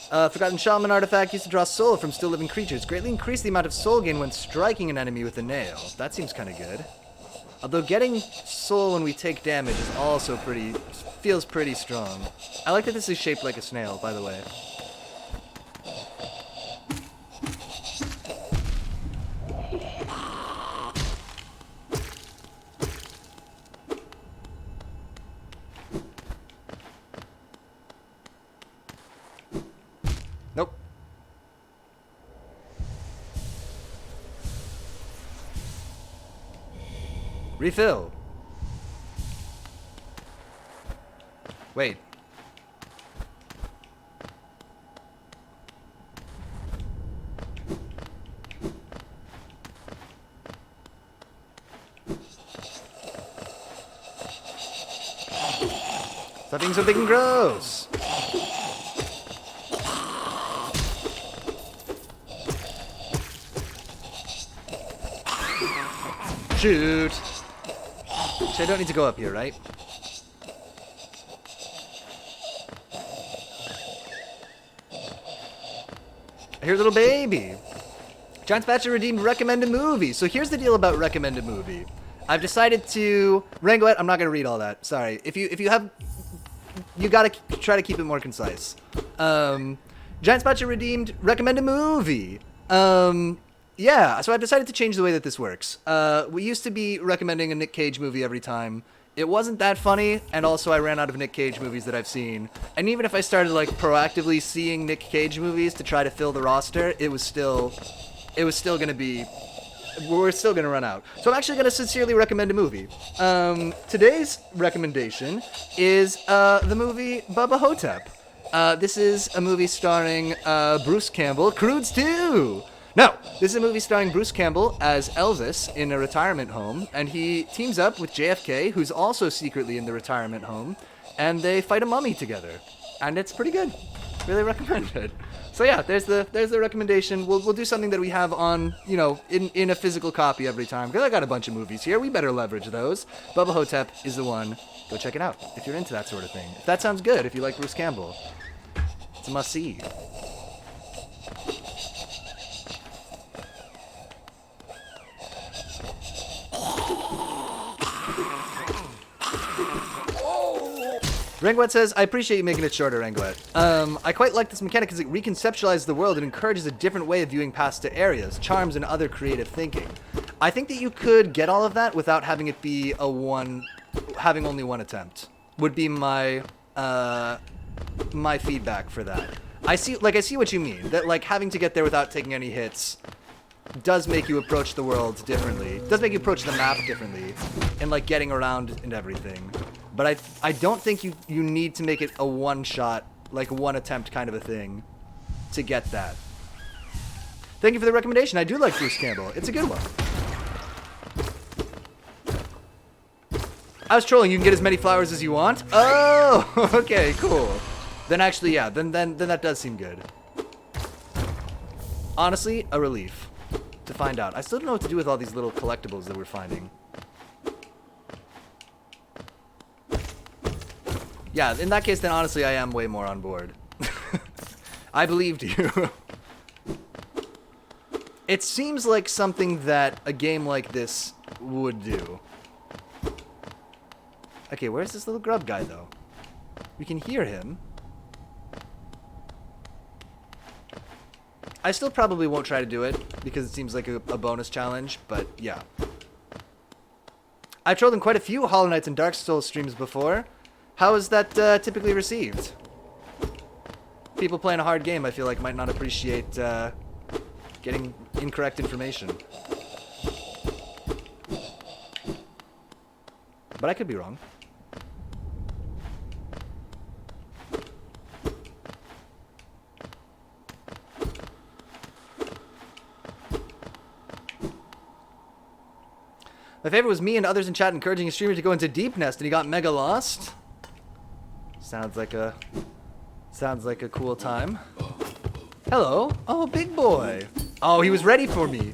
Speaker 1: Forgotten Shaman artifact used to draw soul from still living creatures. Greatly increase the amount of soul gain when striking an enemy with a nail. That seems kind of good. Although getting soul when we take damage is also feels pretty strong. I like that this is shaped like a snail, by the way. Nope. Refill. Wait. Stop being so big and gross. Shoot. So I don't need to go up here, right? I hear a little baby. Giant Spatcher redeemed recommended movie. So here's the deal about recommended movie. I've decided to Rangoet. I'm not gonna read all that. Sorry. If you have, you gotta try to keep it more concise. Giant Spatcher redeemed recommended movie. Yeah. So I've decided to change the way that this works. We used to be recommending a Nick Cage movie every time. It wasn't that funny, and also I ran out of Nick Cage movies that I've seen. And even if I started like proactively seeing Nick Cage movies to try to fill the roster, it was still gonna be, we're still gonna run out. So I'm actually gonna sincerely recommend a movie. Today's recommendation is the movie Bubba Hotep. This is a movie starring Bruce Campbell, Croods 2. No, this is a movie starring Bruce Campbell as Elvis in a retirement home, and he teams up with JFK, who's also secretly in the retirement home, and they fight a mummy together, and it's pretty good. Really recommend it. So yeah, there's the recommendation. We'll do something that we have on, you know, in a physical copy every time, because I got a bunch of movies here. We better leverage those. Bubba Hotep is the one. Go check it out if you're into that sort of thing. If that sounds good, if you like Bruce Campbell, it's a must-see. Ranguet says, I appreciate you making it shorter, Ranguet. I quite like this mechanic because it reconceptualizes the world and encourages a different way of viewing past areas, charms, and other creative thinking. I think that you could get all of that without having it be having only one attempt, would be my feedback for that. I see what you mean, that like having to get there without taking any hits does make you approach the world differently, does make you approach the map differently, and like getting around and everything. But I don't think you need to make it a one-shot, like one attempt kind of a thing to get that. Thank you for the recommendation. I do like Bruce Campbell. It's a good one. I was trolling. You can get as many flowers as you want. Oh, okay, cool. Then actually, yeah, then that does seem good. Honestly, a relief to find out. I still don't know what to do with all these little collectibles that we're finding. Yeah, in that case, then honestly, I am way more on board. I believed you. It seems like something that a game like this would do. Okay, where's this little grub guy, though? We can hear him. I still probably won't try to do it, because it seems like a bonus challenge, but yeah. I've trolled in quite a few Hollow Knights and Dark Souls streams before. How is that typically received? People playing a hard game, I feel like, might not appreciate getting incorrect information. But I could be wrong. My favorite was me and others in chat encouraging a streamer to go into Deep Nest, and he got mega lost. Sounds like a cool time. Hello. Oh, big boy. Oh, he was ready for me.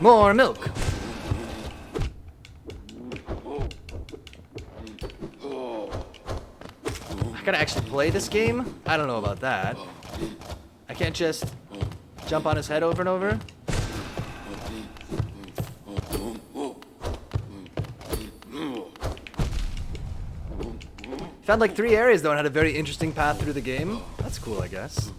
Speaker 1: More milk. I gotta actually play this game? I don't know about that. I can't just jump on his head over and over. Found like 3 areas though and had a very interesting path through the game. That's cool, I guess.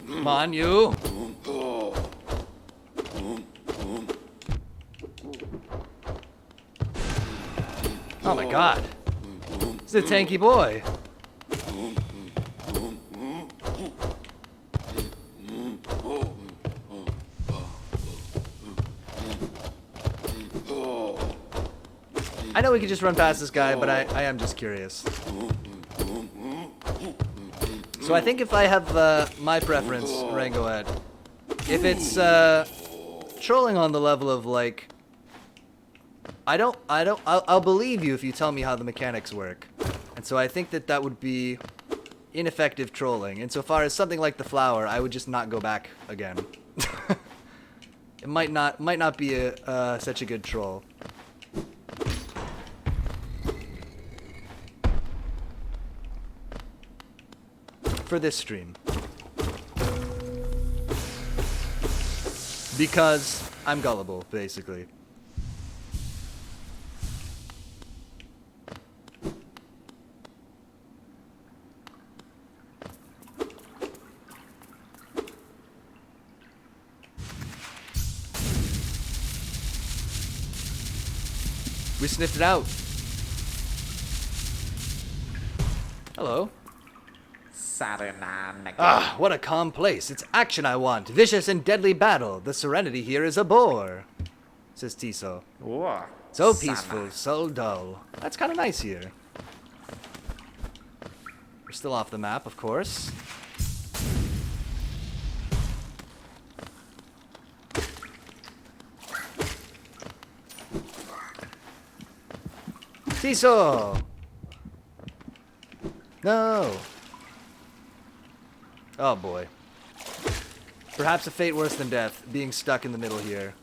Speaker 1: Come on, you. Oh my god. This is a tanky boy. I know we could just run past this guy, but I am just curious. So I think if I have my preference, Rangoet, if it's trolling on the level of like, I'll believe you if you tell me how the mechanics work. And so I think that would be ineffective trolling. Insofar as something like the flower, I would just not go back again. It might not be such a good troll. For this stream. Because I'm gullible, basically. We sniffed it out. Hello. Ah, what a calm place. It's action I want. Vicious and deadly battle. The serenity here is a bore, says Tiso. So peaceful, so dull. That's kind of nice here. We're still off the map, of course. Tiso! No! Oh boy. Perhaps a fate worse than death, being stuck in the middle here.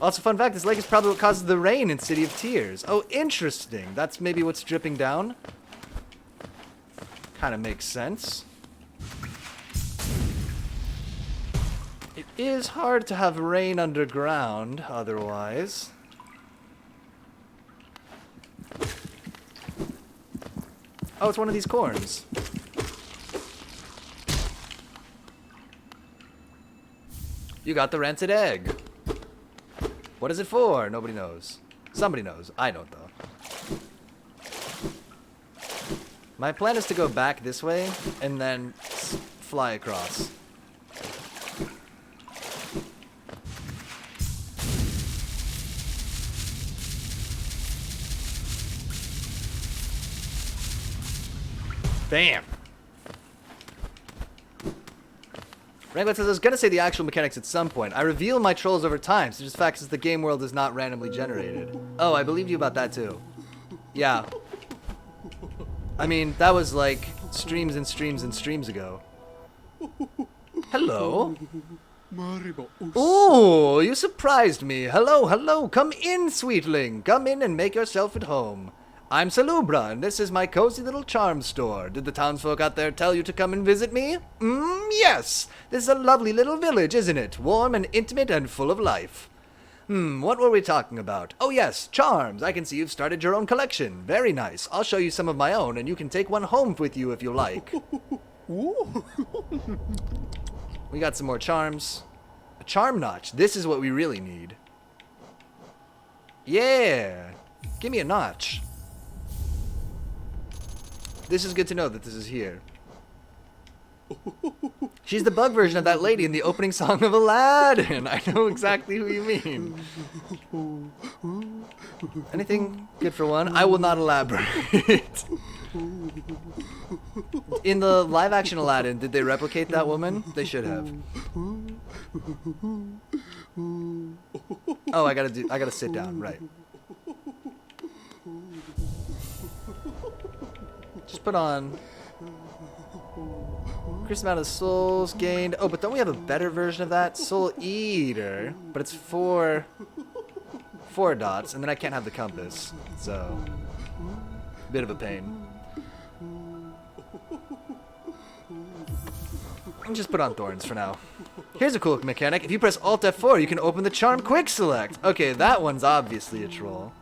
Speaker 1: Also, fun fact, this lake is probably what causes the rain in City of Tears. Oh, interesting. That's maybe what's dripping down. Kind of makes sense. It is hard to have rain underground, otherwise. Oh, it's one of these corns. You got the rancid egg. What is it for? Nobody knows. Somebody knows. I don't, though. My plan is to go back this way and then fly across. Bam! Wrangler says, I was gonna say the actual mechanics at some point. I reveal my trolls over time, so just fact is the game world is not randomly generated. Oh, I believed you about that too. Yeah. I mean, that was like streams and streams and streams ago. Hello? Oh, you surprised me. Hello, hello. Come in, sweetling. Come in and make yourself at home. I'm Salubra, and this is my cozy little charm store. Did the townsfolk out there tell you to come and visit me? Yes. This is a lovely little village, isn't it? Warm and intimate and full of life. What were we talking about? Oh yes, charms. I can see you've started your own collection. Very nice. I'll show you some of my own, and you can take one home with you if you like. We got some more charms. A charm notch. This is what we really need. Yeah. Give me a notch. This is good to know that this is here. She's the bug version of that lady in the opening song of Aladdin. I know exactly who you mean. Anything good for one? I will not elaborate. In the live-action Aladdin, did they replicate that woman? They should have. Oh, I gotta sit down, right. Just put on increased amount of souls gained. Oh, but don't we have a better version of that? Soul Eater. But it's four dots, and then I can't have the compass. So, bit of a pain. Just put on thorns for now. Here's a cool mechanic. If you press Alt F4, you can open the charm quick select. Okay, that one's obviously a troll.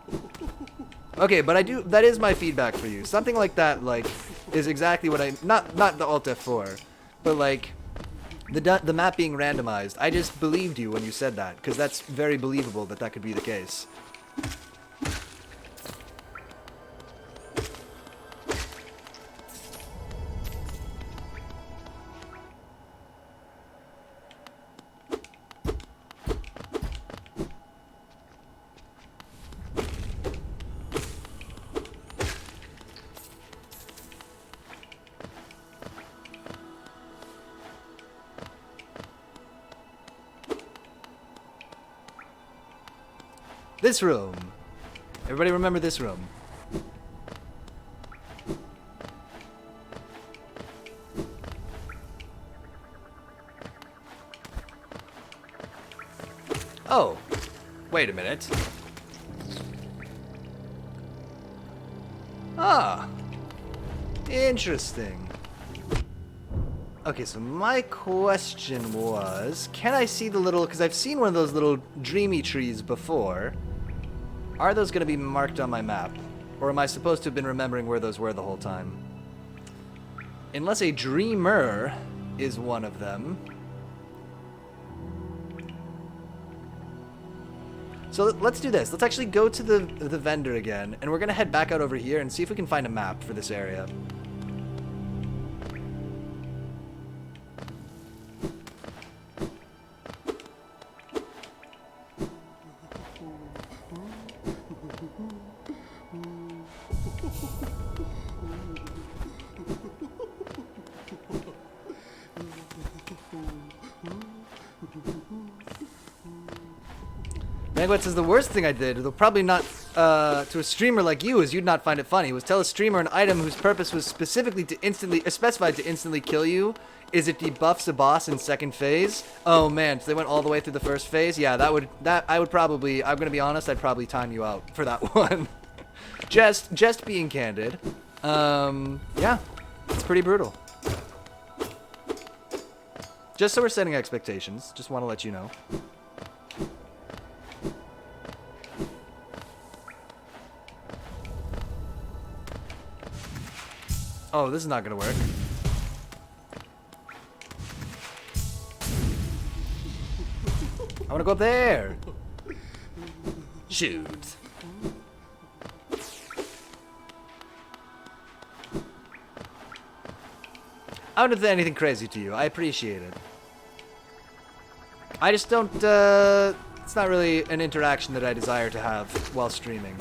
Speaker 1: Okay, but that is my feedback for you. Something like that, like, is exactly what not the Alt F4, but like, the map being randomized. I just believed you when you said that, because that's very believable that that could be the case. This room. Everybody remember this room. Oh, wait a minute. Ah, interesting. Okay, so my question was, can I see the little, because I've seen one of those little dreamy trees before. Are those going to be marked on my map? Or am I supposed to have been remembering where those were the whole time? Unless a dreamer is one of them. So let's do this. Let's actually go to the vendor again, and we're going to head back out over here and see if we can find a map for this area. Megwet says the worst thing I did, though probably not to a streamer like you, as you'd not find it funny, was tell a streamer an item whose purpose was specifically to specified to instantly kill you is it debuffs a boss in second phase. Oh man, so they went all the way through the first phase. Yeah, I would probably, I'm gonna be honest, I'd probably time you out for that one. just being candid. Yeah, it's pretty brutal. Just so we're setting expectations, just want to let you know. Oh, this is not gonna work. I wanna go up there. Shoot. I don't do anything crazy to you. I appreciate it. I just don't, it's not really an interaction that I desire to have while streaming.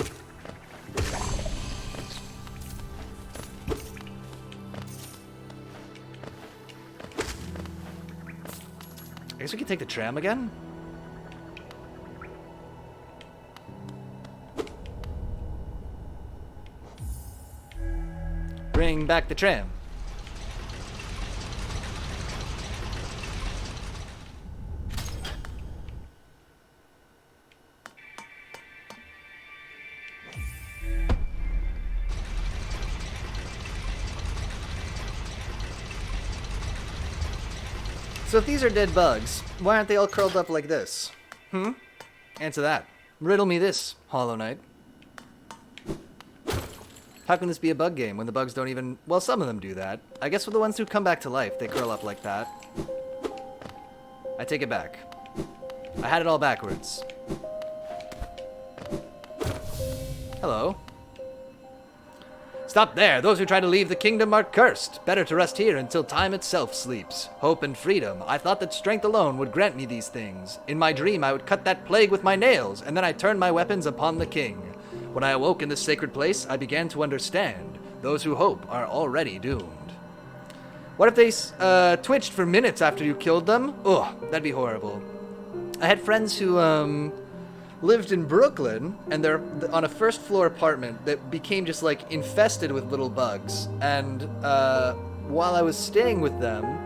Speaker 1: I guess we can take the tram again? Bring back the tram. So if these are dead bugs, why aren't they all curled up like this? Answer that. Riddle me this, Hollow Knight. How can this be a bug game when the bugs don't even... Well, some of them do that. I guess for the ones who come back to life, they curl up like that. I take it back. I had it all backwards. Hello. Stop there! Those who try to leave the kingdom are cursed! Better to rest here until time itself sleeps. Hope and freedom. I thought that strength alone would grant me these things. In my dream I would cut that plague with my nails, and then I turned my weapons upon the king. When I awoke in this sacred place, I began to understand. Those who hope are already doomed. What if they twitched for minutes after you killed them? Ugh, that'd be horrible. I had friends who, lived in Brooklyn, and they're on a first floor apartment that became just like infested with little bugs. And while I was staying with them,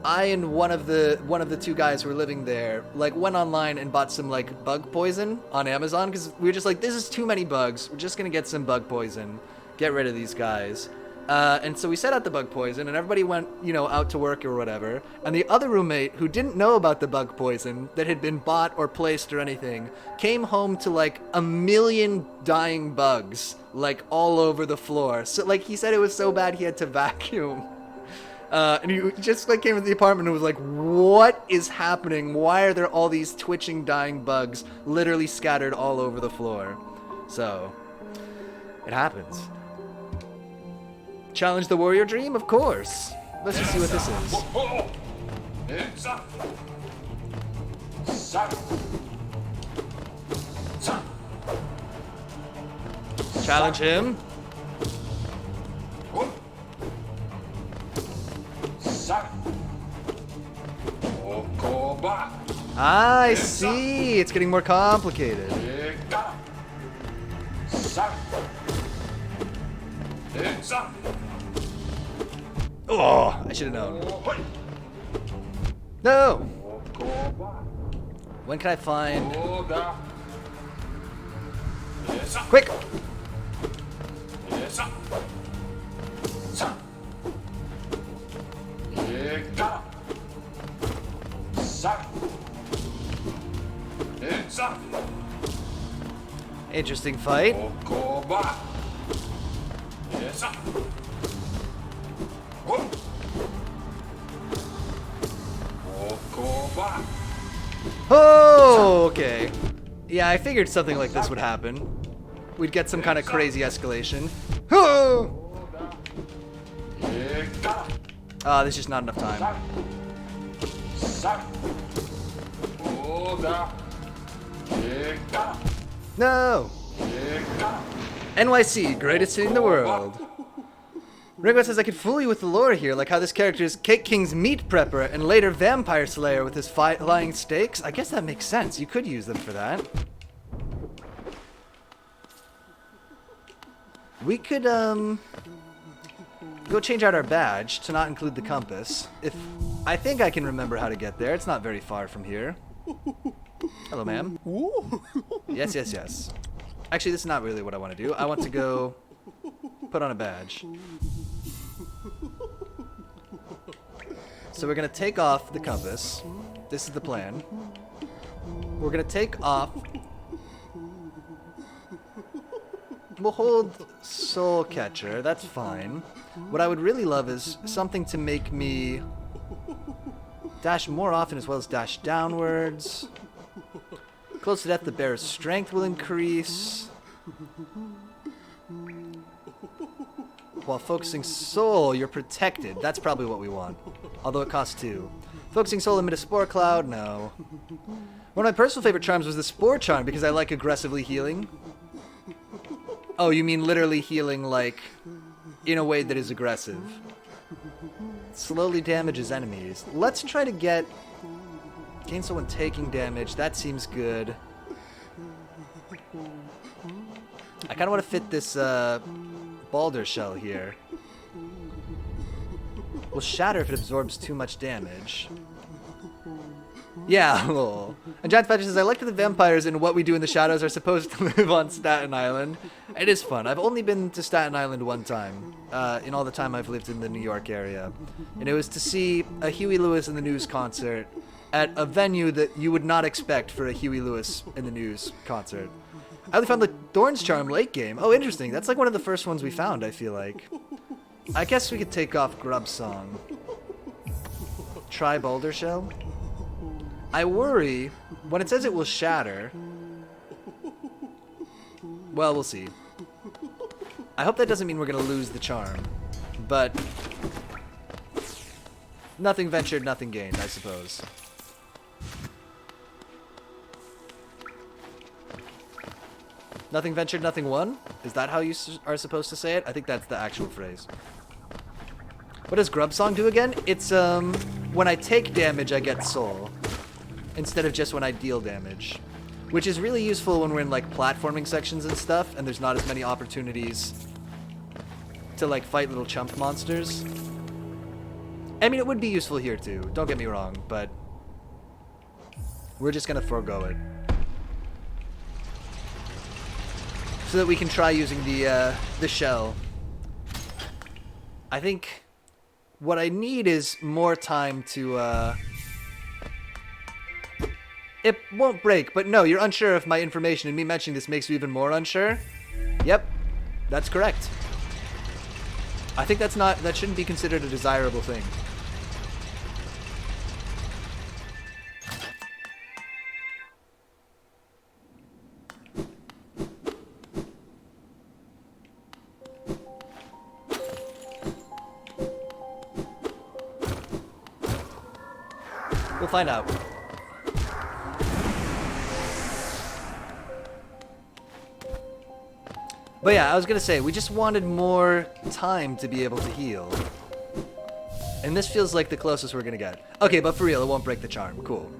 Speaker 1: I and one of the two guys who were living there like went online and bought some like bug poison on Amazon, because we were just like, this is too many bugs. We're just gonna get some bug poison, get rid of these guys. And so we set out the bug poison, and everybody went, you know, out to work or whatever. And the other roommate, who didn't know about the bug poison that had been bought or placed or anything, came home to like 1 million dying bugs, like all over the floor. So like he said it was so bad he had to vacuum. And he just like came into the apartment and was like, what is happening? Why are there all these twitching, dying bugs literally scattered all over the floor? So, it happens. Challenge the warrior dream? Of course. Let's just see what this is. Challenge him. I see. It's getting more complicated. Oh, I should have known. No! When can I find... Quick! Interesting fight. Oh, okay. Yeah, I figured something like this would happen. We'd get some kind of crazy escalation. Oh! There's just not enough time. No! NYC, greatest city in the world. Ringo says I could fool you with the lore here, like how this character is Cake King's meat prepper and later vampire slayer with his flying steaks. I guess that makes sense. You could use them for that. We could, go change out our badge to not include the compass. I think I can remember how to get there. It's not very far from here. Hello, ma'am. Yes, yes, yes. Actually, this is not really what I want to do. I want to go put on a badge. So we're going to take off the compass. This is the plan. We're going to take off... We'll hold Soul Catcher. That's fine. What I would really love is something to make me dash more often as well as dash downwards. Close to death, the bear's strength will increase. While focusing soul, you're protected. That's probably what we want. Although it costs 2. Focusing soul amid a spore cloud? No. One of my personal favorite charms was the spore charm because I like aggressively healing. Oh, you mean literally healing, like, in a way that is aggressive. Slowly damages enemies. Let's try to gain someone taking damage. That seems good. I kind of want to fit this, Balder shell here. Will shatter if it absorbs too much damage. Yeah, lol. And Giant Badger says, I like that the vampires in What We Do in the Shadows are supposed to live on Staten Island. It is fun. I've only been to Staten Island one time, in all the time I've lived in the New York area. And it was to see a Huey Lewis in the News concert at a venue that you would not expect for a Huey Lewis in the News concert. I only found the Thorns Charm late game. Oh, interesting. That's like one of the first ones we found, I feel like. I guess we could take off Grub Song. Try Boulder Shell. I worry, when it says it will shatter... Well, we'll see. I hope that doesn't mean we're going to lose the charm. But... nothing ventured, nothing gained, I suppose. Nothing ventured, nothing won? Is that how you are supposed to say it? I think that's the actual phrase. What does Grub Song do again? It's, when I take damage, I get soul. Instead of just when I deal damage. Which is really useful when we're in, like, platforming sections and stuff, and there's not as many opportunities to, like, fight little chump monsters. I mean, it would be useful here, too. Don't get me wrong, but... we're just gonna forego it. So that we can try using the shell. I think what I need is more time to, It won't break, but no, you're unsure if my information and me mentioning this makes you even more unsure? Yep, that's correct. I think that shouldn't be considered a desirable thing. We'll find out. But yeah, I was gonna say, we just wanted more time to be able to heal. And this feels like the closest we're gonna get. Okay, but for real, it won't break the charm. Cool.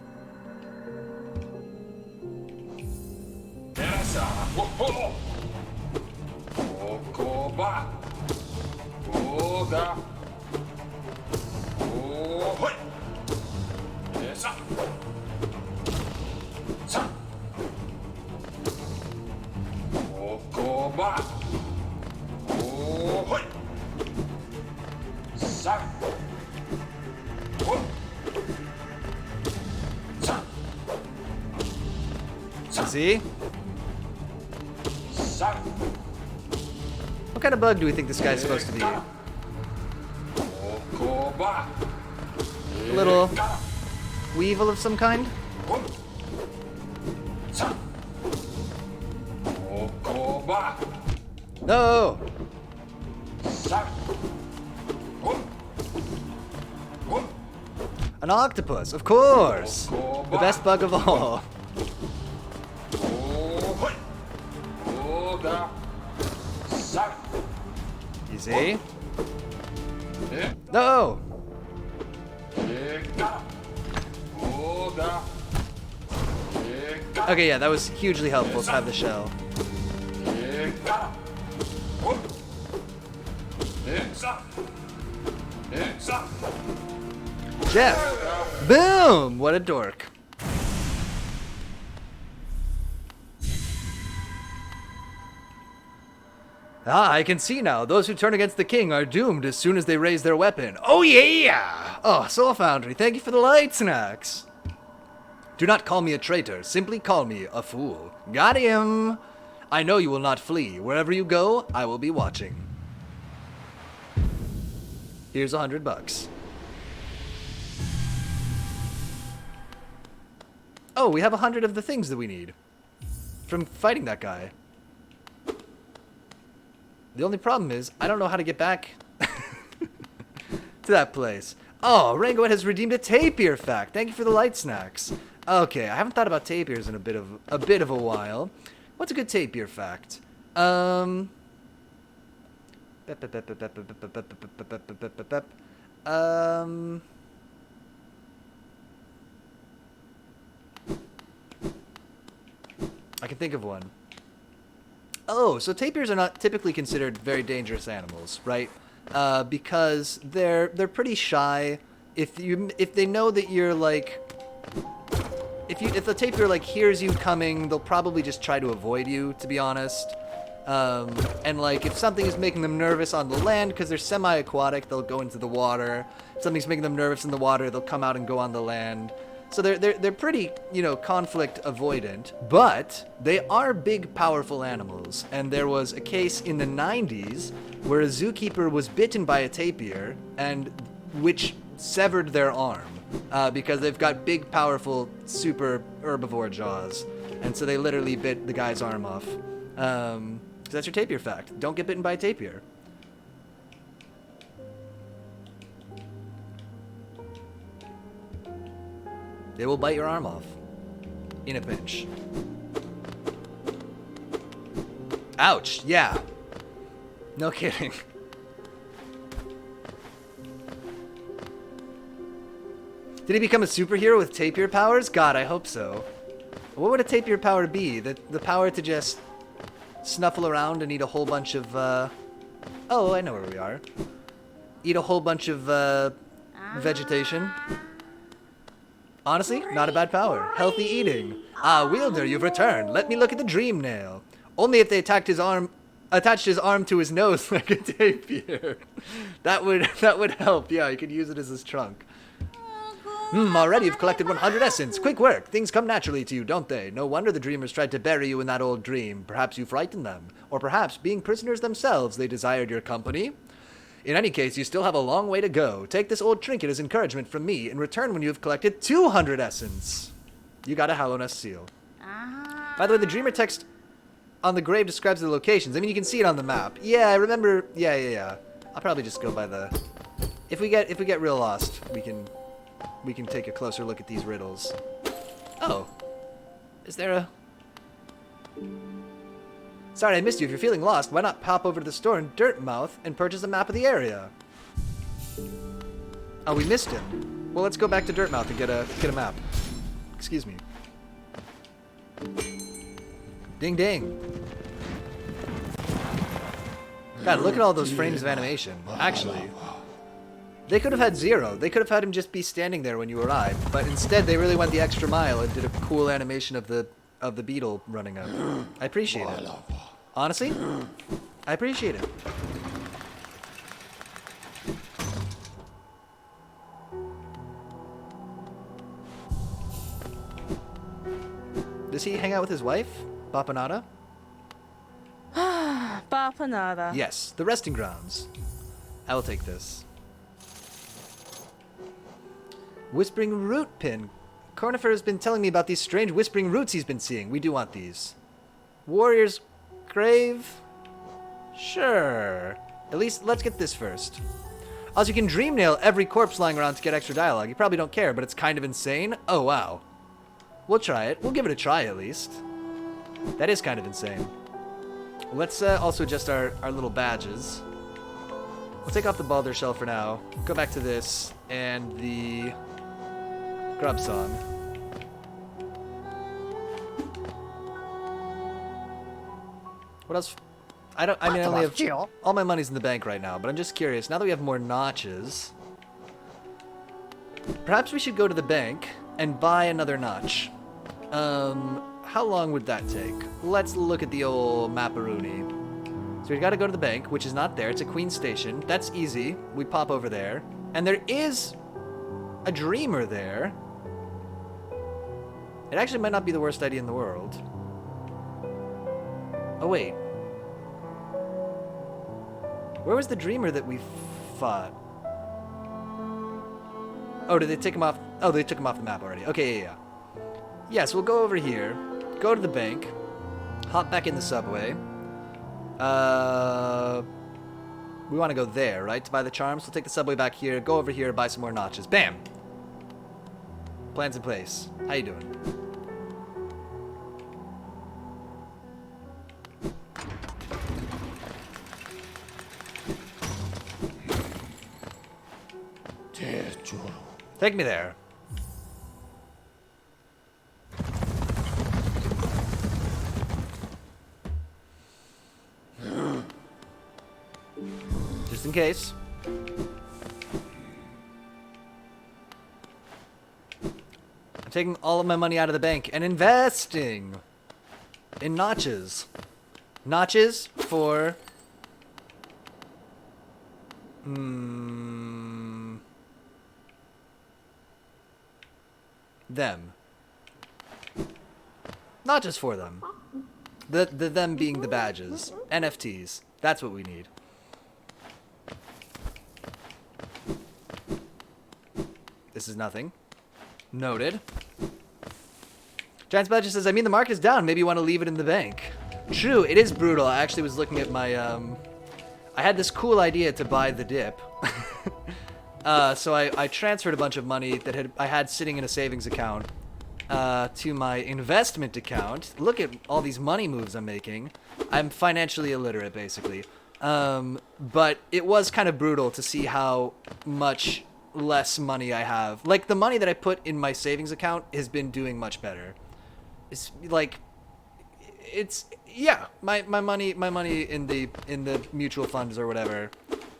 Speaker 1: See? What kind of bug do we think this guy's supposed to be? A little weevil of some kind? No! An octopus, of course! The best bug of all. Easy. No! Okay, yeah, that was hugely helpful to have the shell. Jeff! Boom! What a dork. Ah, I can see now. Those who turn against the king are doomed as soon as they raise their weapon. Oh yeah! Oh, Soul Foundry, thank you for the light snacks. Do not call me a traitor. Simply call me a fool. Got him! I know you will not flee. Wherever you go, I will be watching. Here's $100. Oh, we have 100 of the things that we need from fighting that guy. The only problem is, I don't know how to get back to that place. Oh, Rangoet has redeemed a tapir fact. Thank you for the light snacks. Okay, I haven't thought about tapirs in a bit of a while. What's a good tapir fact? I can think of one. Oh, so tapirs are not typically considered very dangerous animals, right? Because they're pretty shy. If they know that you're like, if the tapir like hears you coming, they'll probably just try to avoid you, to be honest. And like if something is making them nervous on the land, because they're semi-aquatic, they'll go into the water. If something's making them nervous in the water, they'll come out and go on the land. So they're pretty, you know, conflict avoidant, but they are big, powerful animals. And there was a case in the 90s where a zookeeper was bitten by a tapir, and which severed their arm because they've got big, powerful, super herbivore jaws, and so they literally bit the guy's arm off. So that's your tapir fact. Don't get bitten by a tapir. They will bite your arm off. In a pinch. Ouch, yeah. No kidding. Did he become a superhero with tapir powers? God, I hope so. What would a tapir power be? The power to just snuffle around and eat a whole bunch of, Oh, I know where we are. Eat a whole bunch of, vegetation. Honestly, not a bad power. Healthy eating. Ah, Wielder, you've returned. Let me look at the dream nail. Only if they attached his arm to his nose like a tapir. That would help. Yeah, you could use it as his trunk. Already you've collected 100 essence. Quick work. Things come naturally to you, don't they? No wonder the dreamers tried to bury you in that old dream. Perhaps you frightened them. Or perhaps, being prisoners themselves, they desired your company. In any case, you still have a long way to go. Take this old trinket as encouragement from me and return when you have collected 200 essence. You got a Hallownest seal. By the way, the dreamer text on the grave describes the locations. I mean, you can see it on the map. Yeah, I remember. Yeah. I'll probably just go by the... If we get real lost, we can take a closer look at these riddles. Oh. Is there a... Sorry I missed you. If you're feeling lost, why not pop over to the store in Dirtmouth and purchase a map of the area? Oh, we missed him. Well, let's go back to Dirtmouth and get a map. Excuse me. Ding ding. God, look at all those frames of animation. Actually, they could have had 0. They could have had him just be standing there when you arrived, but instead they really went the extra mile and did a cool animation of the beetle running up. I appreciate it. Honestly, I appreciate it. Does he hang out with his wife, Bapanada?
Speaker 3: Bapanada.
Speaker 1: Yes, the resting grounds. I will take this. Whispering root pin. Cornifer has been telling me about these strange whispering roots he's been seeing. We do want these. Warrior's grave? Sure. At least, let's get this first. Also, you can dream nail every corpse lying around to get extra dialogue. You probably don't care, but it's kind of insane. Oh, wow. We'll try it. We'll give it a try, at least. That is kind of insane. Let's also adjust our little badges. We'll take off the Baldur shell for now. Go back to this and the grub song. What else? I mean, I only have all my money's in the bank right now, but I'm just curious. Now that we have more notches, perhaps we should go to the bank and buy another notch. How long would that take? Let's look at the old Maparoony. So we gotta go to the bank, which is not there. It's a Queen Station. That's easy. We pop over there. And there is a dreamer there. It actually might not be the worst idea in the world. Oh, wait. Where was the dreamer that we fought? Oh, did they take him off? Oh, they took him off the map already. Okay, yeah. Yes, we'll go over here, go to the bank, hop back in the subway. We want to go there, right, to buy the charms. We'll take the subway back here, go over here, buy some more notches. Bam! Plans in place. How you doing? Take me there. Just in case. I'm taking all of my money out of the bank and investing in notches. Notches for... them. Not just for them. The them being the badges. NFTs. That's what we need. This is nothing. Noted. Giant's Badger says, I mean, the market is down. Maybe you want to leave it in the bank. True, it is brutal. I actually was looking at my, I had this cool idea to buy the dip. So I transferred a bunch of money that I had sitting in a savings account to my investment account. Look at all these money moves I'm making. I'm financially illiterate, basically. But it was kind of brutal to see how much less money I have. Like, the money that I put in my savings account has been doing much better. It's like, it's, yeah, my money in the mutual funds or whatever,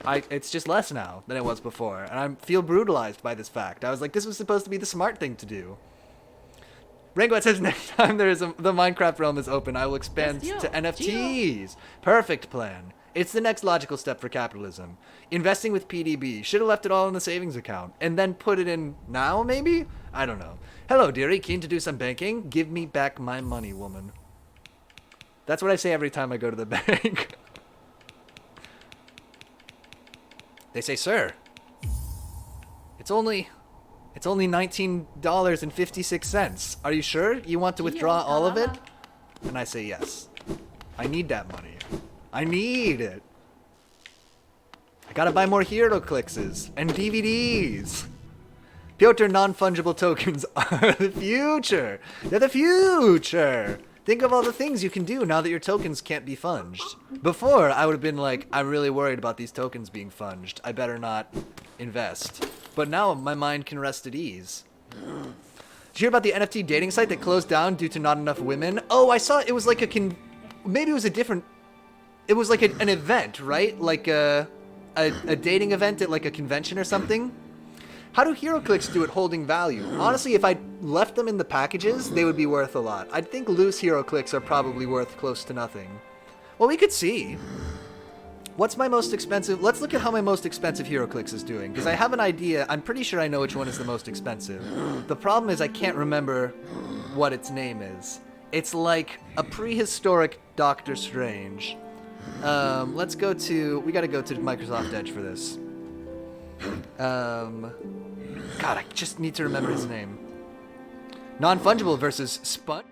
Speaker 1: it's just less now than it was before, and I feel brutalized by this fact. I was like, this was supposed to be the smart thing to do. Rangoat says, next time the Minecraft realm is open, I will expand to NFTs. Perfect plan. It's the next logical step for capitalism. Investing with PDB. Should have left it all in the savings account. And then put it in now, maybe? I don't know. Hello, dearie. Keen to do some banking? Give me back my money, woman. That's what I say every time I go to the bank. They say, sir, it's only $19.56. Are you sure you want to withdraw all of it? And I say, yes. I need that money. I need it. I gotta buy more HeroClixes and DVDs. Piotr, non-fungible tokens are the future. They're the future. Think of all the things you can do now that your tokens can't be funged. Before, I would have been like, I'm really worried about these tokens being funged. I better not invest. But now my mind can rest at ease. Did you hear about the NFT dating site that closed down due to not enough women? Oh, I saw it was like maybe it was a different... It was like an event, right? Like a dating event at like a convention or something? How do HeroClix do it holding value? Honestly, if I left them in the packages, they would be worth a lot. I'd think loose HeroClix are probably worth close to nothing. Well, we could see. What's my most expensive? Let's look at how my most expensive HeroClix is doing, because I have an idea. I'm pretty sure I know which one is the most expensive. The problem is I can't remember what its name is. It's like a prehistoric Doctor Strange. Let's go to... We gotta go to Microsoft Edge for this. God, I just need to remember his name. Non-fungible versus Sponge.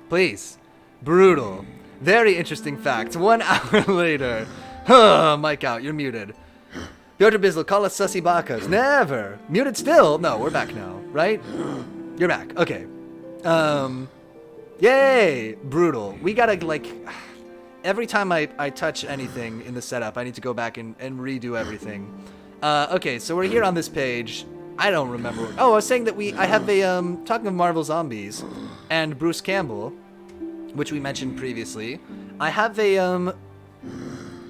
Speaker 1: Please. Brutal. Very interesting fact. 1 hour later. Mic out. You're muted. Piotr Bizzle, call us sussy bakas. Never. Muted still? No, we're back now. Right? You're back. Okay. Yay. Brutal. We gotta, like... Every time I touch anything in the setup, I need to go back and redo everything. Okay, so we're here on this page. I don't remember. Oh, I was saying that I have a, talking of Marvel Zombies and Bruce Campbell, which we mentioned previously. I have a,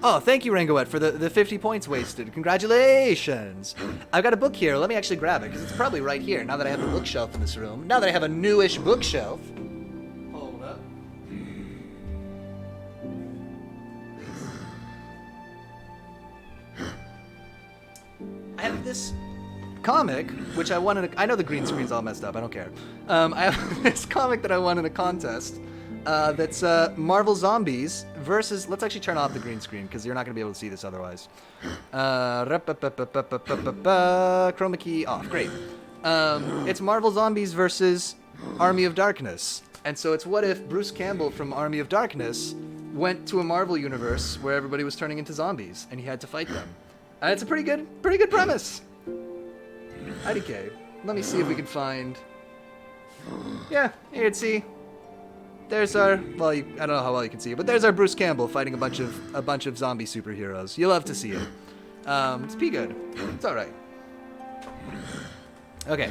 Speaker 1: oh, thank you, Rangoet, for the 50 points wasted. Congratulations. I've got a book here. Let me actually grab it, because it's probably right here, now that I have a bookshelf in this room. Now that I have a newish bookshelf. Hold up. I have this comic, which I won I know the green screen's all messed up, I don't care. I have this comic that I won in a contest that's Marvel Zombies versus... Let's actually turn off the green screen, because you're not going to be able to see this otherwise. Chroma key off, great. It's Marvel Zombies versus Army of Darkness. And so it's what if Bruce Campbell from Army of Darkness went to a Marvel universe where everybody was turning into zombies, and he had to fight them. And it's a pretty good premise. IDK. Let me see if we can find... Yeah, here you can see. There's our... Well, I don't know how well you can see it, but there's our Bruce Campbell fighting a bunch of zombie superheroes. You'll love to see it. It's pretty good. It's alright. Okay.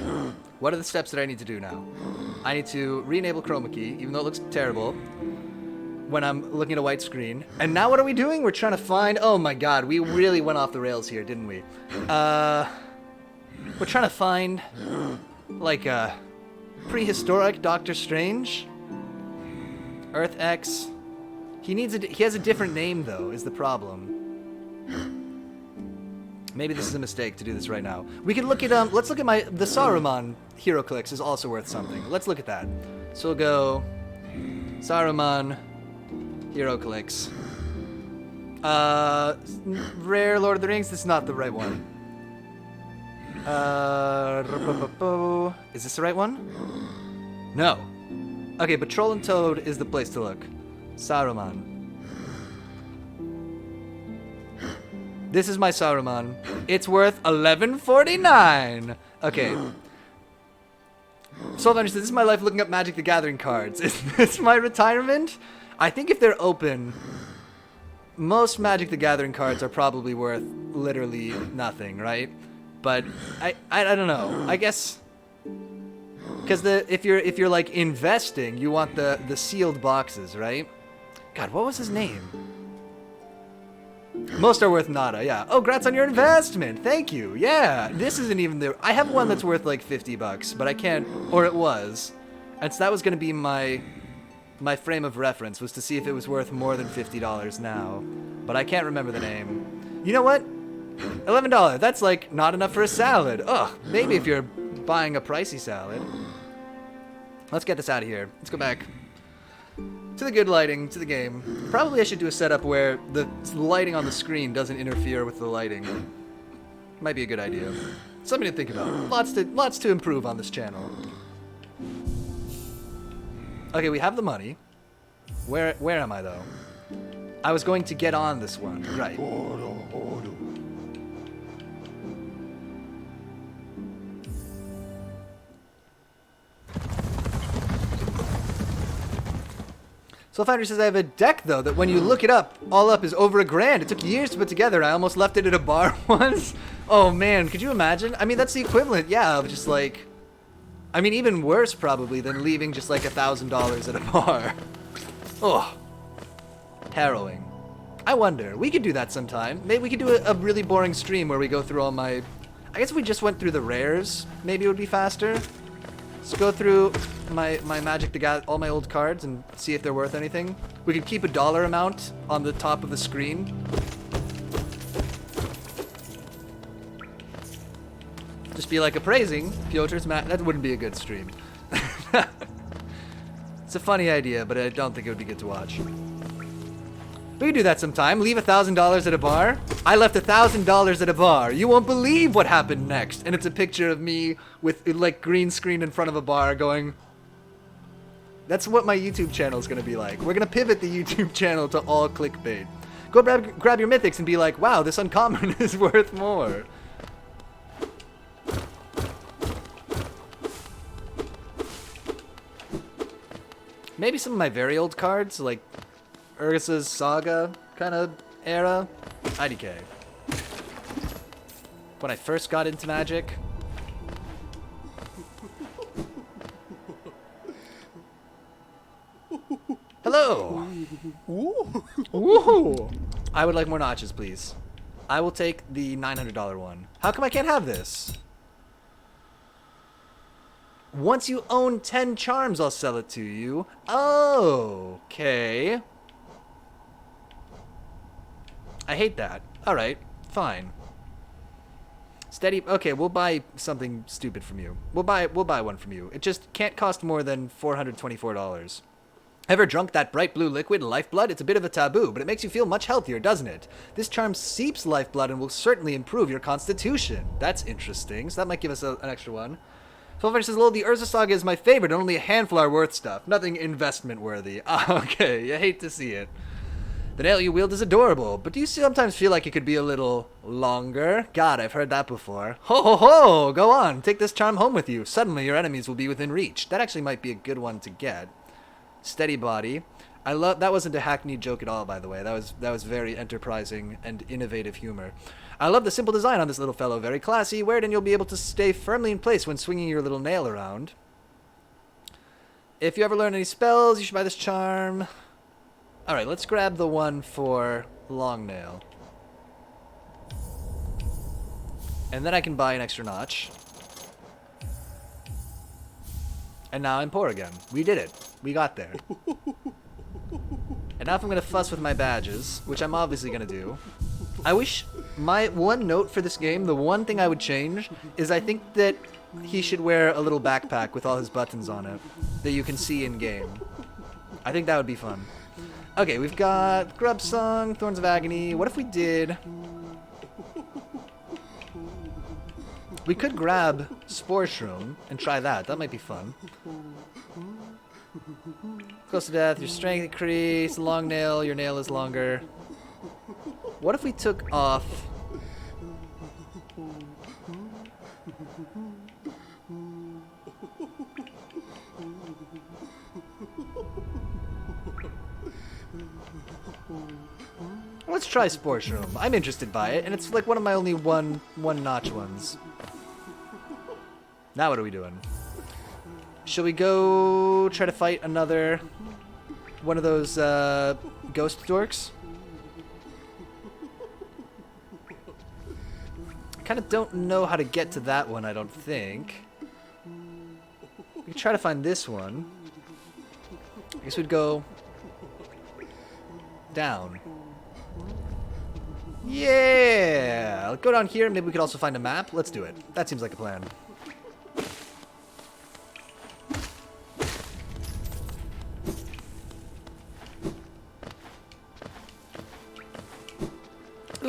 Speaker 1: What are the steps that I need to do now? I need to re-enable chroma key, even though it looks terrible when I'm looking at a white screen. And now what are we doing? We're trying to find... Oh my god, we really went off the rails here, didn't we? We're trying to find, like, a prehistoric Doctor Strange. Earth X. He has a different name, though, is the problem. Maybe this is a mistake to do this right now. We can look at, let's look at the Saruman HeroClix is also worth something. Let's look at that. So we'll go Saruman HeroClix. Rare Lord of the Rings, this is not the right one. Is this the right one? No. Okay, but Troll and Toad is the place to look. Saruman. This is my Saruman. It's worth $11.49. Okay. Soulvender says, this is my life looking up Magic the Gathering cards. Is this my retirement? I think if they're open, most Magic the Gathering cards are probably worth literally nothing, right? But I don't know. I guess because if you're like investing, you want the sealed boxes, right? God, what was his name? Most are worth nada. Yeah. Oh, grats on your investment. Thank you. Yeah. This isn't even the. I have one that's worth like $50, but I can't. Or it was, and so that was gonna be my frame of reference, was to see if it was worth more than $50 now, but I can't remember the name. You know what? $11. That's like not enough for a salad. Ugh. Maybe if you're buying a pricey salad. Let's get this out of here. Let's go back. To the good lighting, to the game. Probably I should do a setup where the lighting on the screen doesn't interfere with the lighting. Might be a good idea. Something to think about. Lots to improve on this channel. Okay, we have the money. Where am I though? I was going to get on this one, right? So Foundry says I have a deck though that when you look it up, all up is over $1,000. It took years to put together. I almost left it at a bar once. Oh man, could you imagine? I mean, that's the equivalent, yeah, of just like, I mean, even worse probably than leaving just like $1,000 at a bar. Oh, harrowing. I wonder, we could do that sometime. Maybe we could do a really boring stream where we go through all my, I guess if we just went through the rares, maybe it would be faster. Let's go through my Magic to get all my old cards and see if they're worth anything. We could keep a dollar amount on the top of the screen. Just be like appraising Piotr's that wouldn't be a good stream. It's a funny idea, but I don't think it would be good to watch. We could do that sometime. Leave $1,000 at a bar. I left $1,000 at a bar. You won't believe what happened next. And it's a picture of me with like green screen in front of a bar going. That's what my YouTube channel is going to be like. We're going to pivot the YouTube channel to all clickbait. Go grab your mythics and be like, wow, this uncommon is worth more. Maybe some of my very old cards, like Ursa's Saga kind of era. IDK. When I first got into Magic. Hello! Woohoo! I would like more notches, please. I will take the $900 one. How come I can't have this? Once you own 10 charms, I'll sell it to you. Oh, okay. I hate that. Alright, fine. Steady. Okay, we'll buy something stupid from you. We'll buy one from you. It just can't cost more than $424. Ever drunk that bright blue liquid, lifeblood? It's a bit of a taboo, but it makes you feel much healthier, doesn't it? This charm seeps lifeblood and will certainly improve your constitution. That's interesting, so that might give us an extra one. Philfish says, lol, the Urza Saga is my favorite, and only a handful are worth stuff. Nothing investment worthy. Ah, okay, you hate to see it. The nail you wield is adorable, but do you sometimes feel like it could be a little longer? God, I've heard that before. Ho ho ho! Go on, take this charm home with you. Suddenly your enemies will be within reach. That actually might be a good one to get. Steady body. I love that wasn't a hackneyed joke at all, by the way. That was very enterprising and innovative humor. I love the simple design on this little fellow. Very classy. Wear it and you'll be able to stay firmly in place when swinging your little nail around. If you ever learn any spells, you should buy this charm. Alright, let's grab the one for long nail. And then I can buy an extra notch. And now I'm poor again. We did it. We got there. And now if I'm going to fuss with my badges, which I'm obviously going to do, I wish my one note for this game, the one thing I would change, is I think that he should wear a little backpack with all his buttons on it that you can see in game. I think that would be fun. Okay, we've got Grub Song, Thorns of Agony. What if we did... We could grab Spore Shroom and try that. That might be fun. Close to death, your strength increase, long nail, your nail is longer. What if we took off... Let's try Spore Shroom. I'm interested by it, and it's like one of my only one notch ones. Now what are we doing? Shall we go try to fight another one of those ghost dorks? Kind of don't know how to get to that one, I don't think. We can try to find this one. I guess we'd go down. Yeah! Let's go down here. Maybe we could also find a map. Let's do it. That seems like a plan.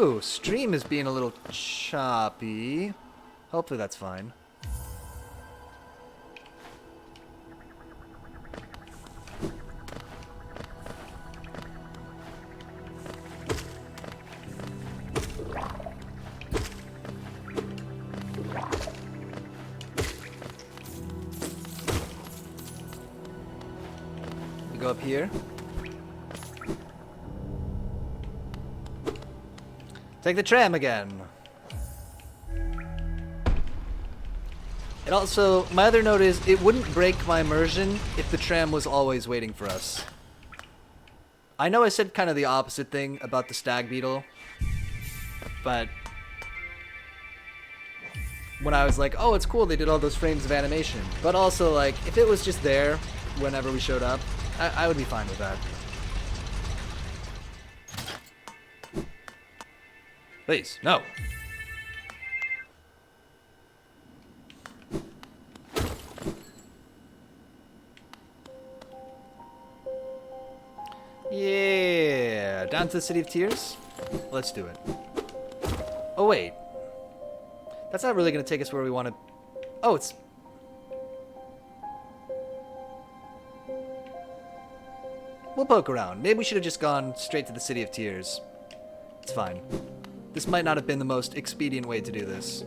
Speaker 1: Ooh, stream is being a little choppy. Hopefully that's fine. We go up here. Take the tram again. And also, my other note is, it wouldn't break my immersion if the tram was always waiting for us. I know I said kind of the opposite thing about the stag beetle, but when I was like, oh, it's cool they did all those frames of animation. But also, like, if it was just there whenever we showed up, I would be fine with that. Please, no. Yeah, down to the City of Tears? Let's do it. Oh, wait. That's not really going to take us where we want to... Oh, it's... We'll poke around. Maybe we should have just gone straight to the City of Tears. It's fine. This might not have been the most expedient way to do this.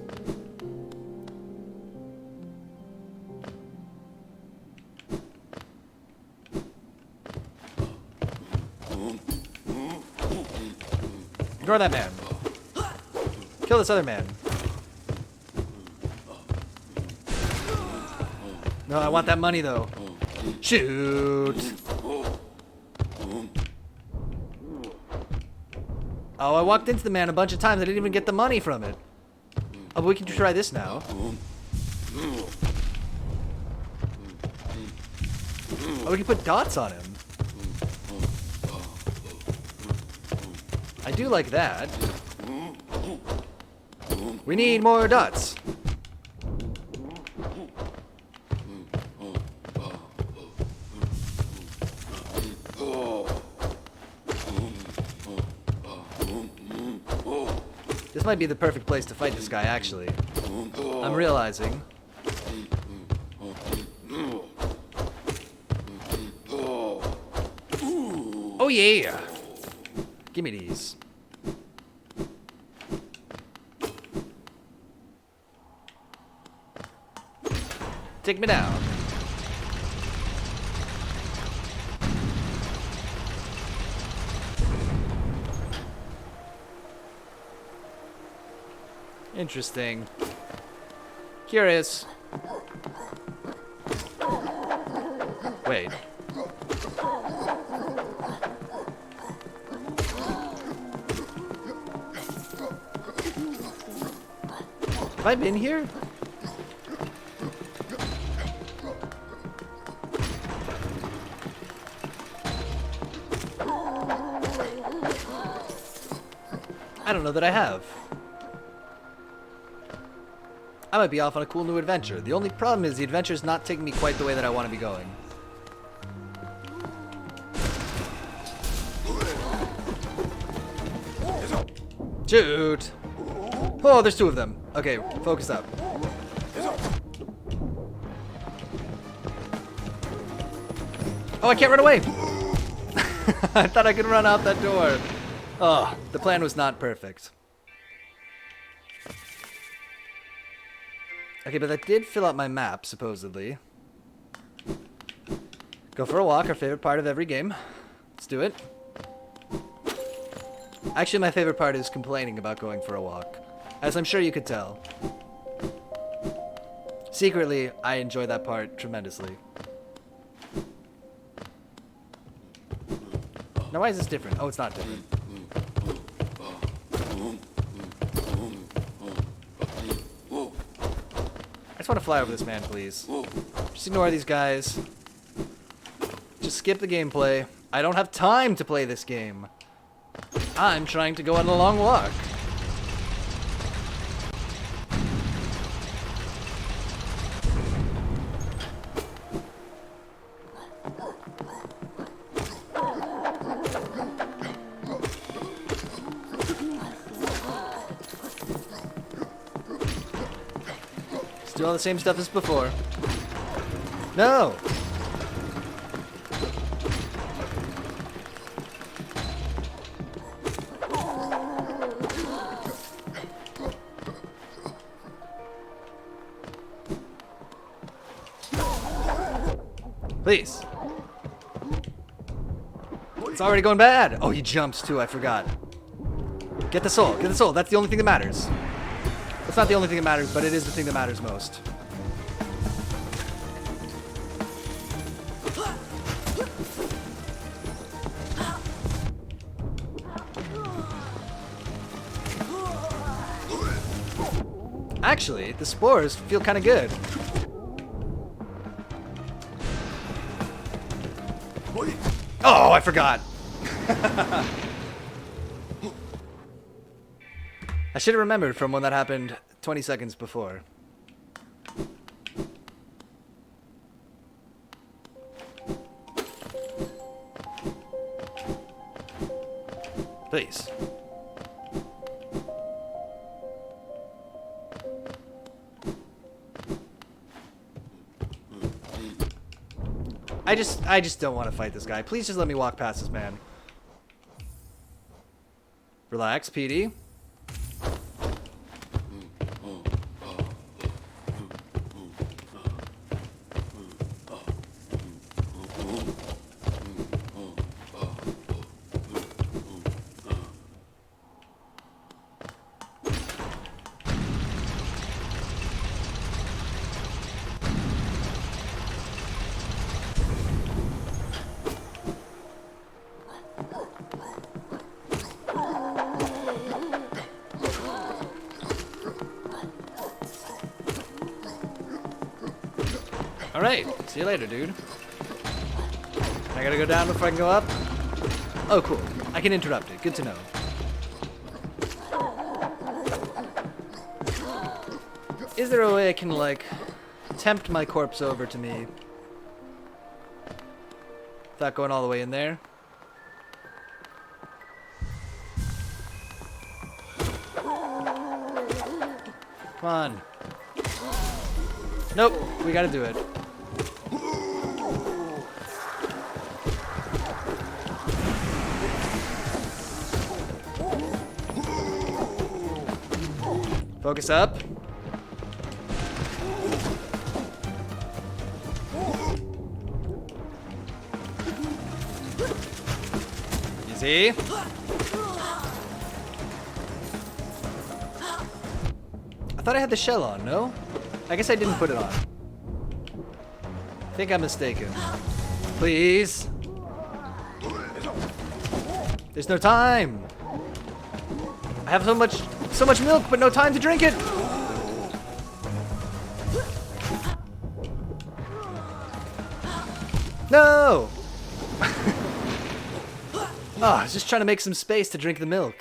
Speaker 1: Ignore that man. Kill this other man. No, I want that money though. Shoot. Oh, I walked into the man a bunch of times. I didn't even get the money from it. Oh, but we can try this now. Oh, we can put dots on him. I do like that. We need more dots. This might be the perfect place to fight this guy, actually. I'm realizing. Oh yeah! Give me these. Take me down. Interesting. Curious. Wait. Have I been here? I don't know that I have. I might be off on a cool new adventure. The only problem is the adventure's not taking me quite the way that I want to be going. Shoot! Oh, there's two of them. Okay, focus up. Oh, I can't run away! I thought I could run out that door. Oh, the plan was not perfect. Okay, but that did fill out my map, supposedly. Go for a walk, our favorite part of every game. Let's do it. Actually, my favorite part is complaining about going for a walk, as I'm sure you could tell. Secretly, I enjoy that part tremendously. Now, why is this different? Oh, it's not different. I just want to fly over this man, please. Just ignore these guys. Just skip the gameplay. I don't have time to play this game. I'm trying to go on a long walk. Do all the same stuff as before. No! Please. It's already going bad. Oh, he jumps too. I forgot. Get the soul. Get the soul. That's the only thing that matters. It's not the only thing that matters, but it is the thing that matters most. Actually, the spores feel kind of good. Oh, I forgot. I should have remembered from when that happened 20 seconds before. Please. I just don't want to fight this guy. Please just let me walk past this man. Relax, PD. Alright, see you later, dude. I gotta go down before I can go up? Oh, cool. I can interrupt it. Good to know. Is there a way I can, like, tempt my corpse over to me without going all the way in there? Come on. Nope, we gotta do it. Focus up. Easy. I thought I had the shell on, no? I guess I didn't put it on. I think I'm mistaken. Please. There's no time. I have so much milk, but no time to drink it. No. Oh, I was just trying to make some space to drink the milk.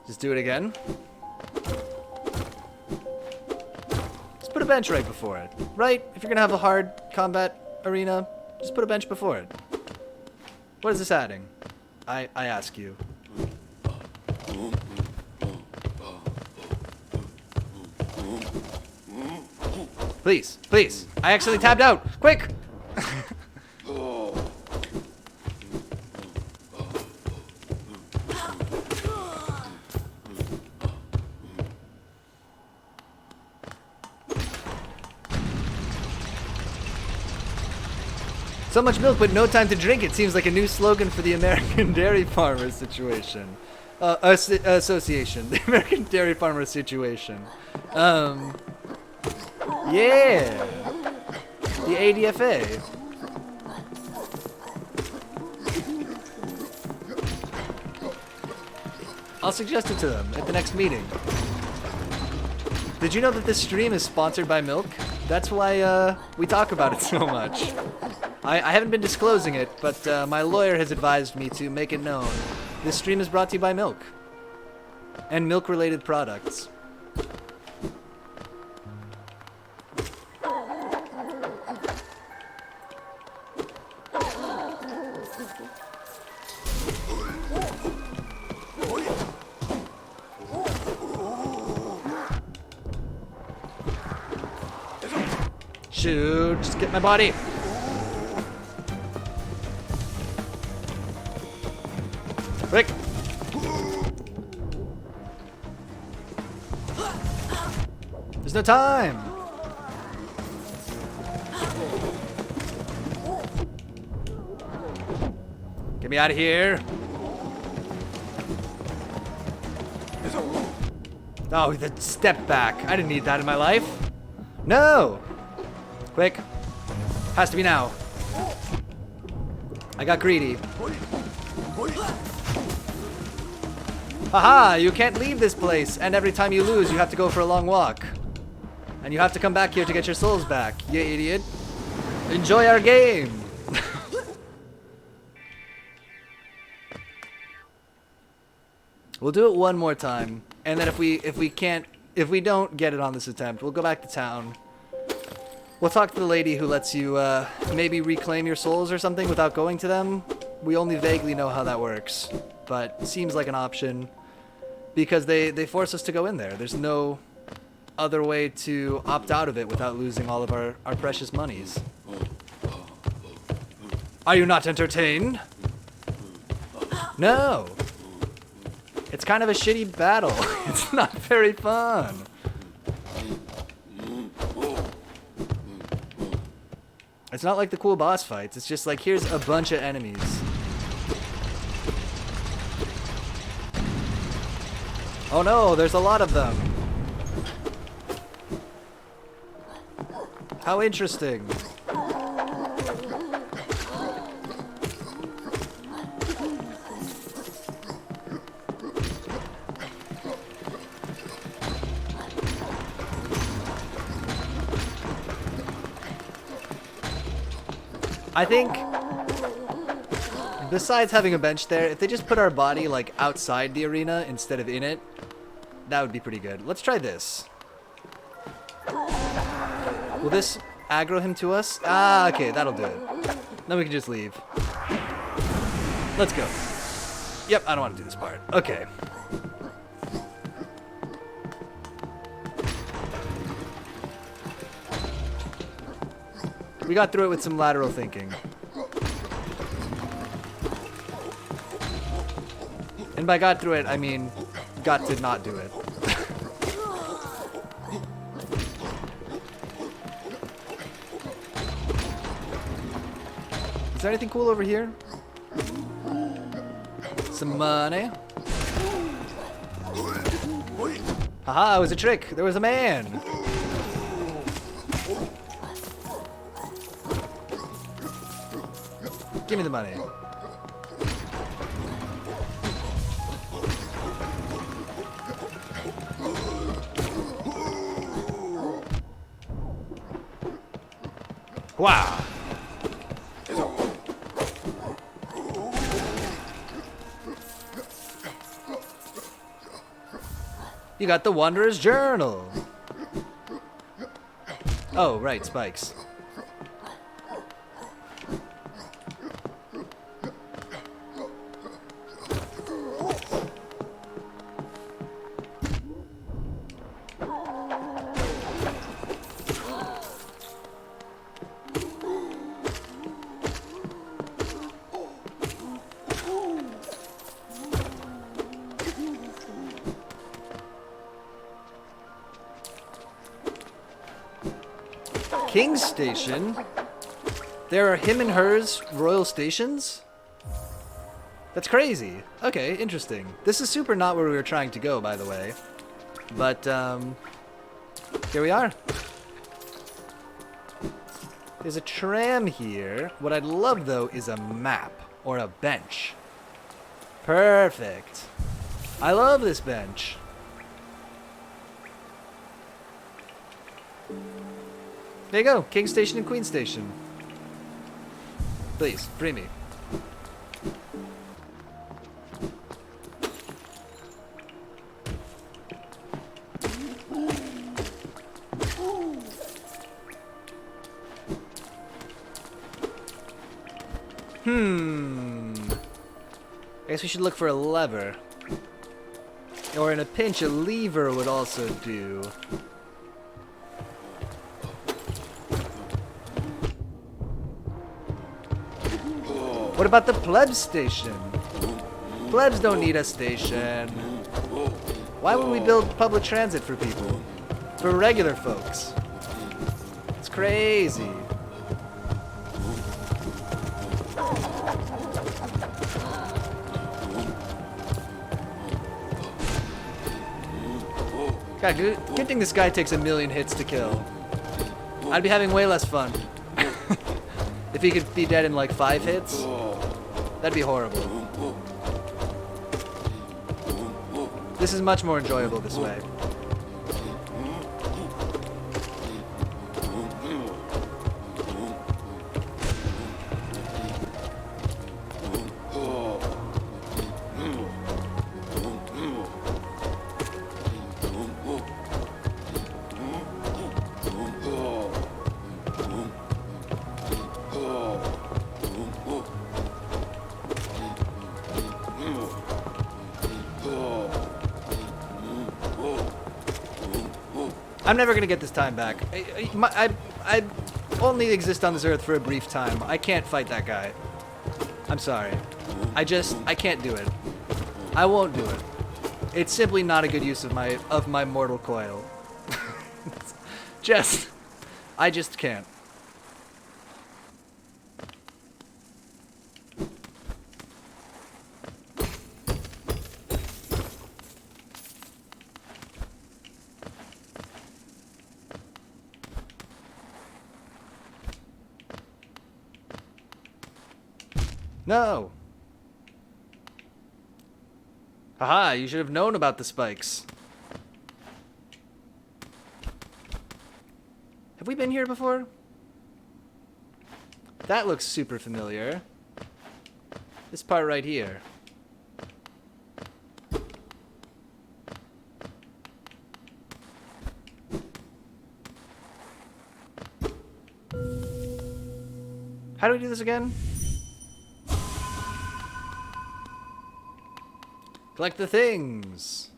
Speaker 1: Just do it again. Just put a bench right before it. Right? If you're gonna have a hard combat arena, just put a bench before it. What is this adding? I ask you. Please, please. I accidentally tabbed out. Quick! So much milk, but no time to drink it. Seems like a new slogan for the American Dairy Farmers situation. Association. The American Dairy Farmers situation. Yeah. The ADFA. I'll suggest it to them at the next meeting. Did you know that this stream is sponsored by milk? That's why we talk about it so much. I haven't been disclosing it, but my lawyer has advised me to make it known. This stream is brought to you by milk. And milk-related products. Shoot, just get my body. Quick. There's no time. Get me out of here. Oh, the step back. I didn't need that in my life. No. Quick. Has to be now. I got greedy. Haha, you can't leave this place, and every time you lose, you have to go for a long walk. And you have to come back here to get your souls back, you idiot. Enjoy our game. We'll do it one more time, and then if we don't get it on this attempt, we'll go back to town. We'll talk to the lady who lets you maybe reclaim your souls or something without going to them. We only vaguely know how that works, but it seems like an option because they force us to go in there. There's no other way to opt out of it without losing all of our precious monies. Are you not entertained? No. It's kind of a shitty battle. It's not very fun. It's not like the cool boss fights. It's just like, here's a bunch of enemies. Oh no, there's a lot of them. How interesting. I think, besides having a bench there, if they just put our body, like, outside the arena instead of in it, that would be pretty good. Let's try this. Will this aggro him to us? Ah, okay, that'll do it. Then we can just leave. Let's go. Yep, I don't want to do this part. Okay. We got through it with some lateral thinking. And by got through it, I mean got to not do it. Is there anything cool over here? Some money. Haha, it was a trick. There was a man. Give me the money. Wow. You got the Wanderer's Journal. Oh, right, spikes. King's Station? There are him and hers royal stations? That's crazy. Okay, interesting. This is super not where we were trying to go, by the way. But, here we are. There's a tram here. What I'd love, though, is a map or a bench. Perfect. I love this bench. There you go, King Station and Queen Station. Please, free me. I guess we should look for a lever. Or in a pinch, a lever would also do. What about the plebs station? Plebs don't need a station. Why would we build public transit for people? For regular folks. It's crazy. God, good thing this guy takes a million hits to kill. I'd be having way less fun. If he could be dead in like 5 hits, that'd be horrible. This is much more enjoyable this way. I'm never gonna get this time back. I only exist on this earth for a brief time. I can't fight that guy. I'm sorry. I can't do it. I won't do it. It's simply not a good use of my mortal coil. I just can't. No! Haha, you should have known about the spikes. Have we been here before? That looks super familiar. This part right here. How do we do this again? Collect the things.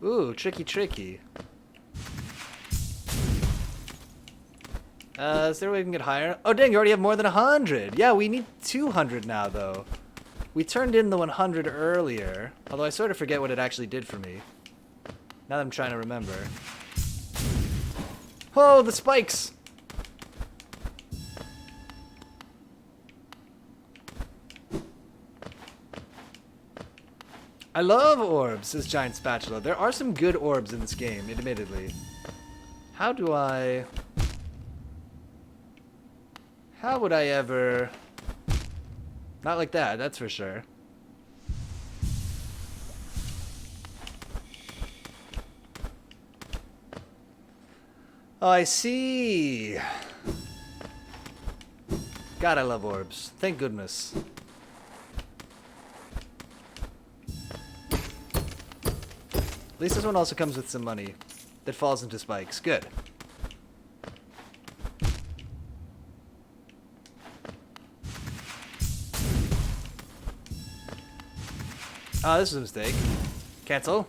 Speaker 1: Ooh, tricky. Is there a way we can get higher? Oh dang, you already have more than 100. Yeah, we need 200 now though. We turned in the 100 earlier, although I sort of forget what it actually did for me. Now that I'm trying to remember. Oh, the spikes! I love orbs, says Giant Spatula. There are some good orbs in this game, admittedly. How would I ever... Not like that, that's for sure. Oh, I see. God, I love orbs. Thank goodness. At least this one also comes with some money that falls into spikes. Good. Ah, this is a mistake. Cancel.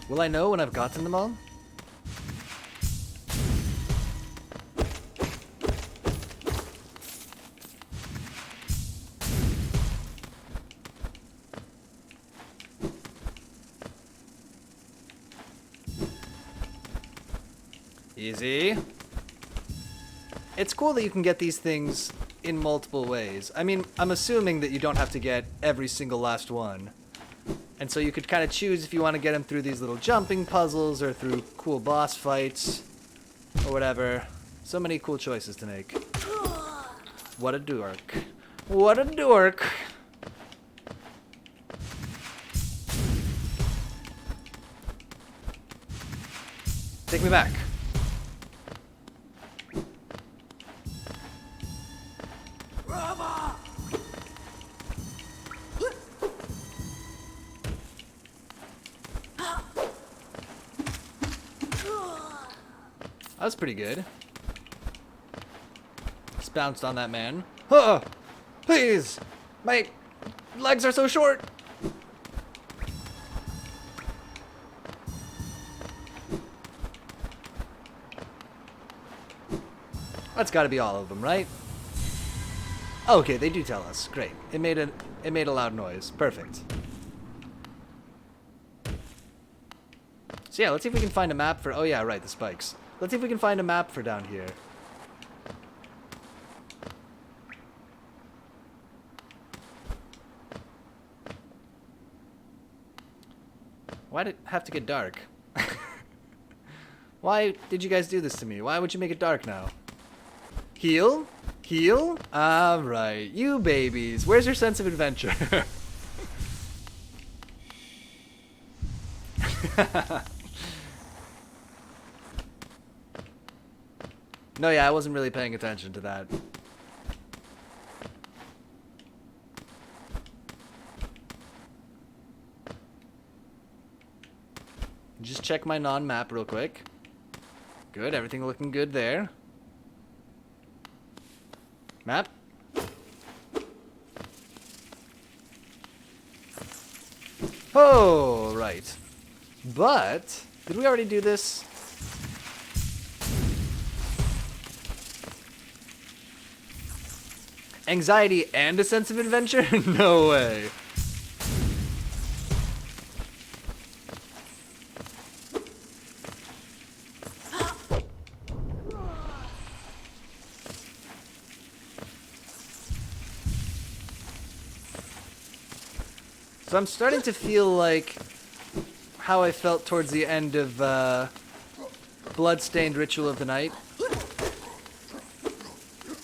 Speaker 1: Will I know when I've gotten them all? Easy. It's cool that you can get these things in multiple ways. I mean, I'm assuming that you don't have to get every single last one. And so you could kind of choose if you want to get them through these little jumping puzzles or through cool boss fights or whatever. So many cool choices to make. What a dork. What a dork. Take me back. That was pretty good. Just bounced on that man. Huh! Please! My legs are so short! That's gotta be all of them, right? Okay, they do tell us. Great. It made a loud noise. Perfect. So yeah, let's see if we can find a map for... Oh yeah, right, the spikes. Let's see if we can find a map for down here. Why did it have to get dark? Why did you guys do this to me? Why would you make it dark now? Heal? Heal? Alright, you babies. Where's your sense of adventure? No, yeah, I wasn't really paying attention to that. Just check my non-map real quick. Good, everything looking good there. Map? Oh, right. But, did we already do this? Anxiety and a sense of adventure? No way. So I'm starting to feel like how I felt towards the end of Bloodstained Ritual of the Night.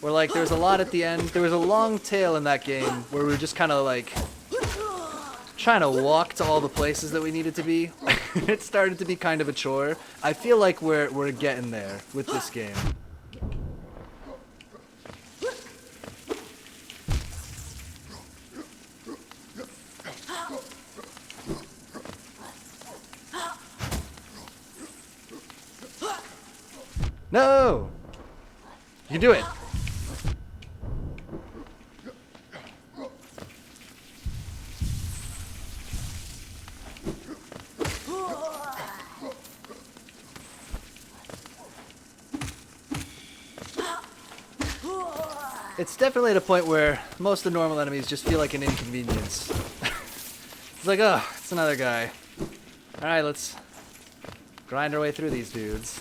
Speaker 1: Where like there was a lot at the end. There was a long tail in that game where we were just kind of like trying to walk to all the places that we needed to be. It started to be kind of a chore. I feel like we're getting there with this game. No! You can do it! It's definitely at a point where most of the normal enemies just feel like an inconvenience. It's like, oh, it's another guy. Alright, let's grind our way through these dudes.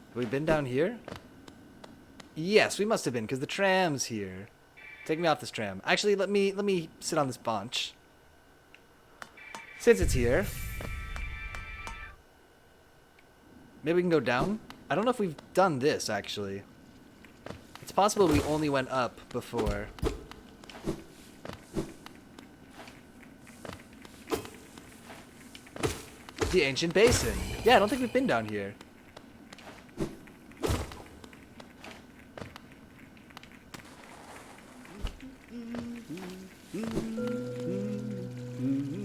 Speaker 1: Have we been down here? Yes, we must have been, because the tram's here. Take me off this tram. Actually, let me sit on this bench. Since it's here. Maybe we can go down? I don't know if we've done this, actually. It's possible we only went up before. The ancient basin. Yeah, I don't think we've been down here.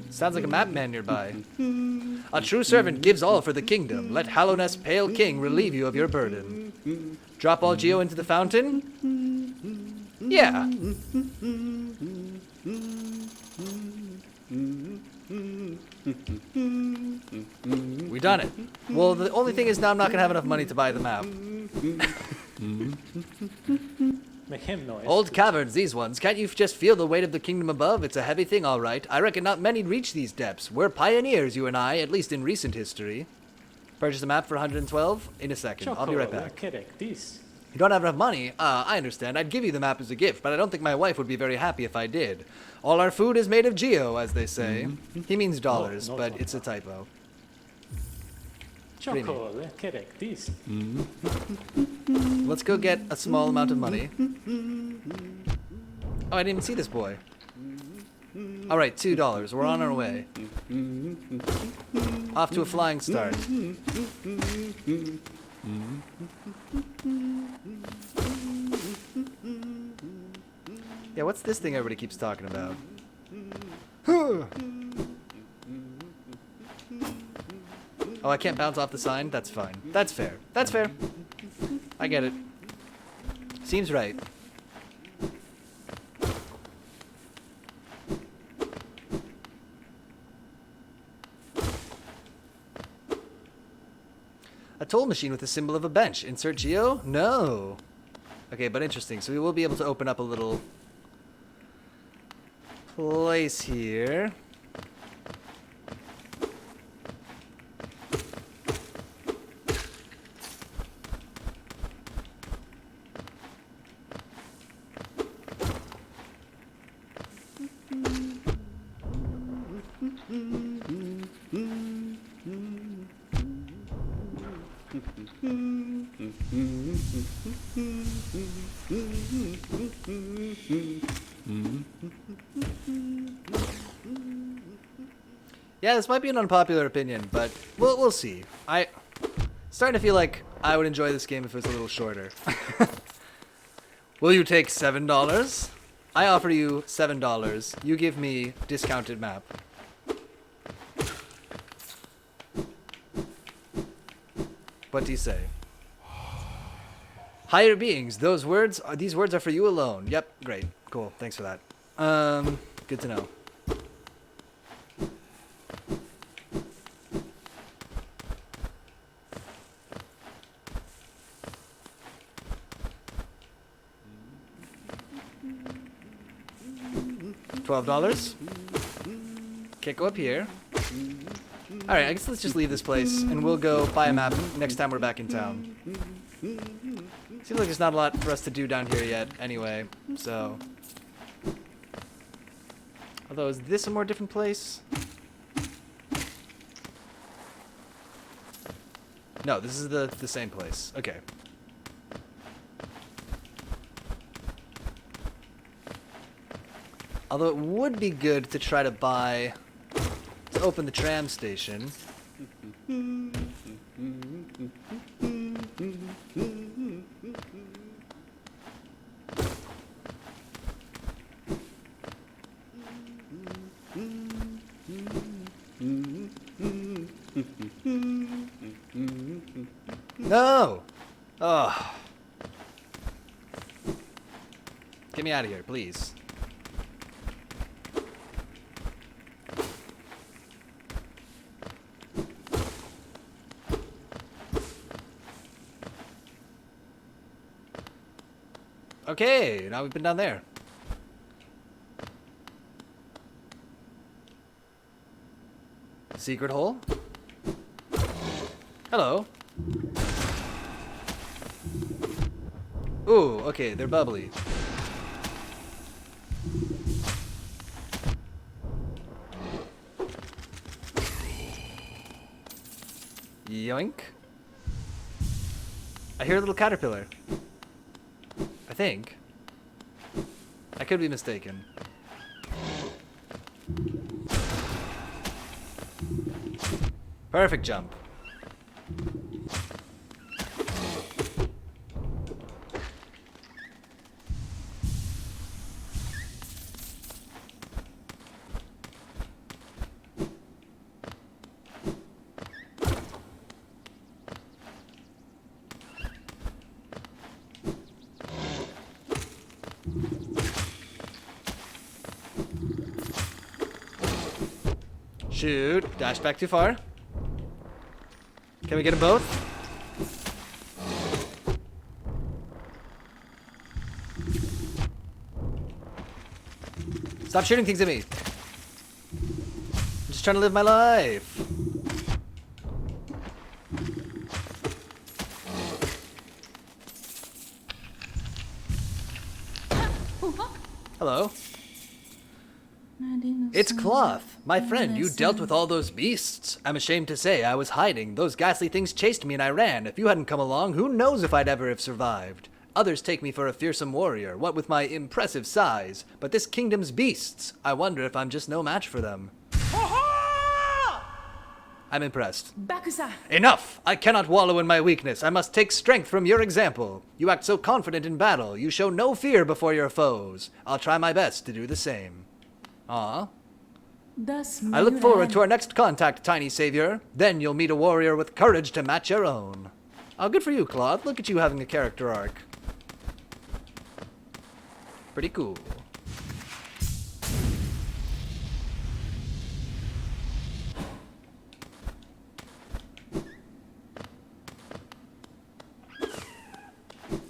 Speaker 1: Sounds like a map man nearby. A true servant gives all for the kingdom. Let Hallowness, pale king, relieve you of your burden. Drop all Geo into the fountain? Yeah. We done it. Well, the only thing is now I'm not gonna have enough money to buy the map.
Speaker 3: Make him noise.
Speaker 1: Old caverns, these ones. Can't you just feel the weight of the kingdom above? It's a heavy thing, all right. I reckon not many reach these depths. We're pioneers, you and I, at least in recent history. Purchase a map for 112? In a second. I'll be right back.
Speaker 3: Correct. This.
Speaker 1: You don't have enough money? I understand. I'd give you the map as a gift, but I don't think my wife would be very happy if I did. All our food is made of geo, as they say. He means dollars,
Speaker 3: No,
Speaker 1: but
Speaker 3: no.
Speaker 1: it's a typo.
Speaker 3: Chocolate. Correct. This.
Speaker 1: Let's go get a small amount of money. Oh, I didn't even see this boy. Alright, $2. We're on our way. Off to a flying start. Yeah, what's this thing everybody keeps talking about? Oh, I can't bounce off the sign? That's fine. That's fair. That's fair. I get it. Seems right. A toll machine with a symbol of a bench. Insert geo? No. Okay, but interesting. So we will be able to open up a little place here. Yeah, this might be an unpopular opinion, but we'll see. Starting to feel like I would enjoy this game if it was a little shorter. Will you take $7? I offer you $7. You give me discounted map. What do you say? Higher beings. These words are for you alone. Yep, great. Cool. Thanks for that. Good to know. $12. Can't go up here. Alright, I guess let's just leave this place and we'll go buy a map next time we're back in town. Seems like there's not a lot for us to do down here yet anyway, so. Although, is this a more different place? No, this is the same place. Okay. Although it would be good to try to open the tram station. No! Oh. Get me out of here, please. Okay, now we've been down there. Secret hole? Hello. Ooh, okay, they're bubbly. Yoink. I hear a little caterpillar. I think. I could be mistaken. Perfect jump. Shoot. Dash back too far. Can we get them both? Stop shooting things at me. I'm just trying to live my life. Hello. It's Cloth. My friend, you dealt with all those beasts. I'm ashamed to say I was hiding. Those ghastly things chased me and I ran. If you hadn't come along, who knows if I'd ever have survived. Others take me for a fearsome warrior, what with my impressive size. But this kingdom's beasts, I wonder if I'm just no match for them. I'm impressed.
Speaker 4: Bakusa!
Speaker 1: Enough! I cannot wallow in my weakness. I must take strength from your example. You act so confident in battle. You show no fear before your foes. I'll try my best to do the same. Aw.
Speaker 4: Thus
Speaker 1: I look forward to our next contact, tiny savior. Then you'll meet a warrior with courage to match your own. Oh, good for you, Claude. Look at you having a character arc. Pretty cool.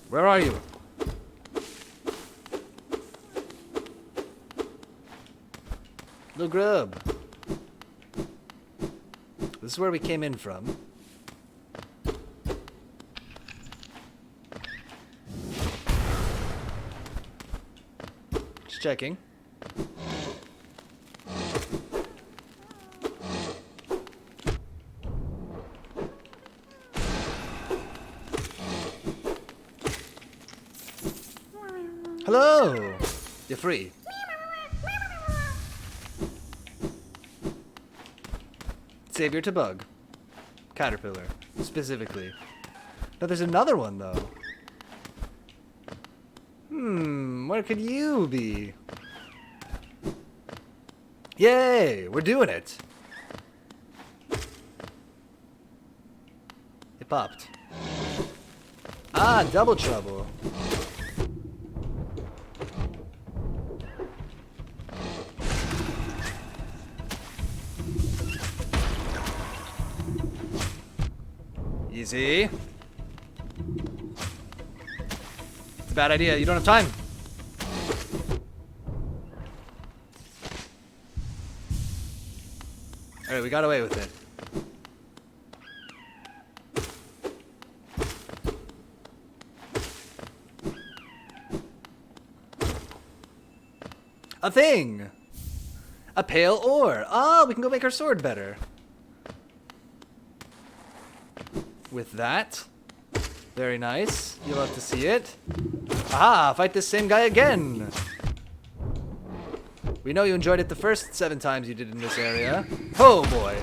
Speaker 1: Where are you? Little grub. This is where we came in from. Just checking. Hello! You're free. Savior to bug. Caterpillar, specifically. Now there's another one, though. Where could you be? Yay! We're doing it! It popped. Ah, double trouble. Easy. It's a bad idea. You don't have time. Alright, we got away with it. A thing! A pale ore. Ah, we can go make our sword better. With that. Very nice. You'll have to see it. Aha! Fight this same guy again! We know you enjoyed it the first 7 times you did in this area. Oh boy!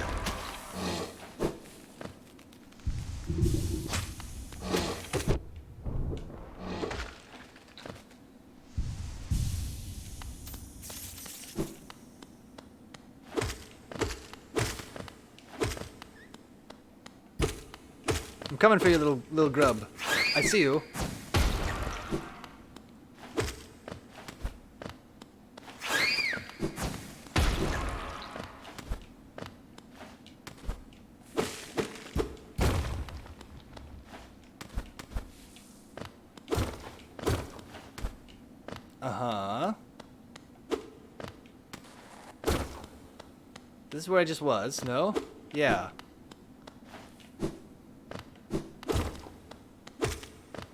Speaker 1: I'm coming for you, little grub. I see you. Uh-huh. This is where I just was, no? Yeah.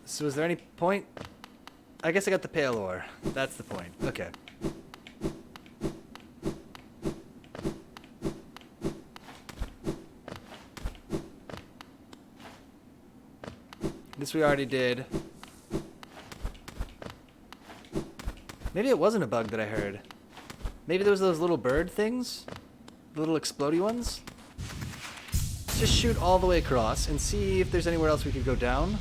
Speaker 1: So is there any point? I guess I got the pale ore. That's the point. Okay. This we already did. Maybe it wasn't a bug that I heard. Maybe there was those little bird things? The little explodey ones? Let's just shoot all the way across and see if there's anywhere else we could go down.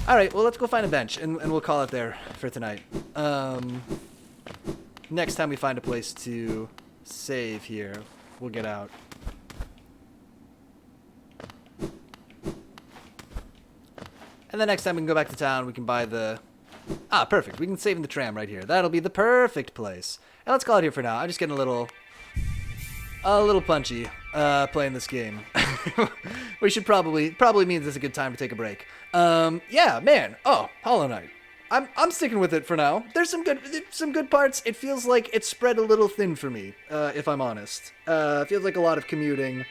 Speaker 1: Alright, well let's go find a bench and we'll call it there for tonight. Next time we find a place to save here, we'll get out. And the next time we can go back to town, we can buy the... Ah, perfect. We can save in the tram right here. That'll be the perfect place. And let's call it here for now. I'm just getting a little punchy playing this game. We should probably means this is a good time to take a break. Yeah, man. Oh, Hollow Knight. I'm sticking with it for now. There's some good parts. It feels like it's spread a little thin for me, if I'm honest. It feels like a lot of commuting,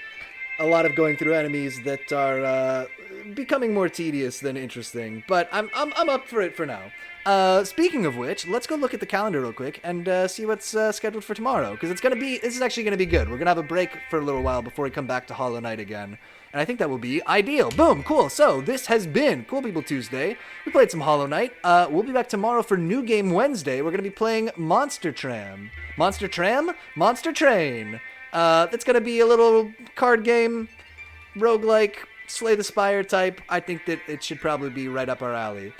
Speaker 1: a lot of going through enemies that are becoming more tedious than interesting, but I'm up for it for now. Speaking of which, let's go look at the calendar real quick and see what's scheduled for tomorrow, because this is actually gonna be good. We're gonna have a break for a little while before we come back to Hollow Knight again, and I think that will be ideal. Boom, cool. So this has been Cool People Tuesday. We played some Hollow Knight. We'll be back tomorrow for New Game Wednesday. We're gonna be playing Monster Train. That's gonna be a little card game, roguelike, Slay the Spire type. I think that it should probably be right up our alley.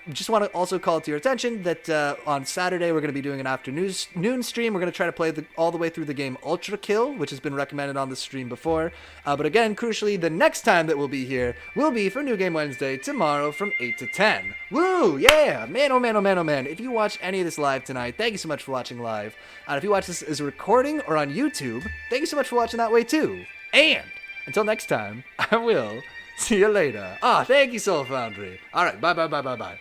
Speaker 1: Just want to also call to your attention that on Saturday we're going to be doing an afternoon stream. We're going to try to play all the way through the game Ultra Kill, which has been recommended on the stream before. But again, crucially, the next time that we'll be here will be for New Game Wednesday tomorrow from 8 to 10. Woo! Yeah! Man, oh man, oh man, oh man. If you watch any of this live tonight, thank you so much for watching live. And if you watch this as a recording or on YouTube, thank you so much for watching that way too. And until next time, I will see you later. Thank you, Soul Foundry. All right, bye.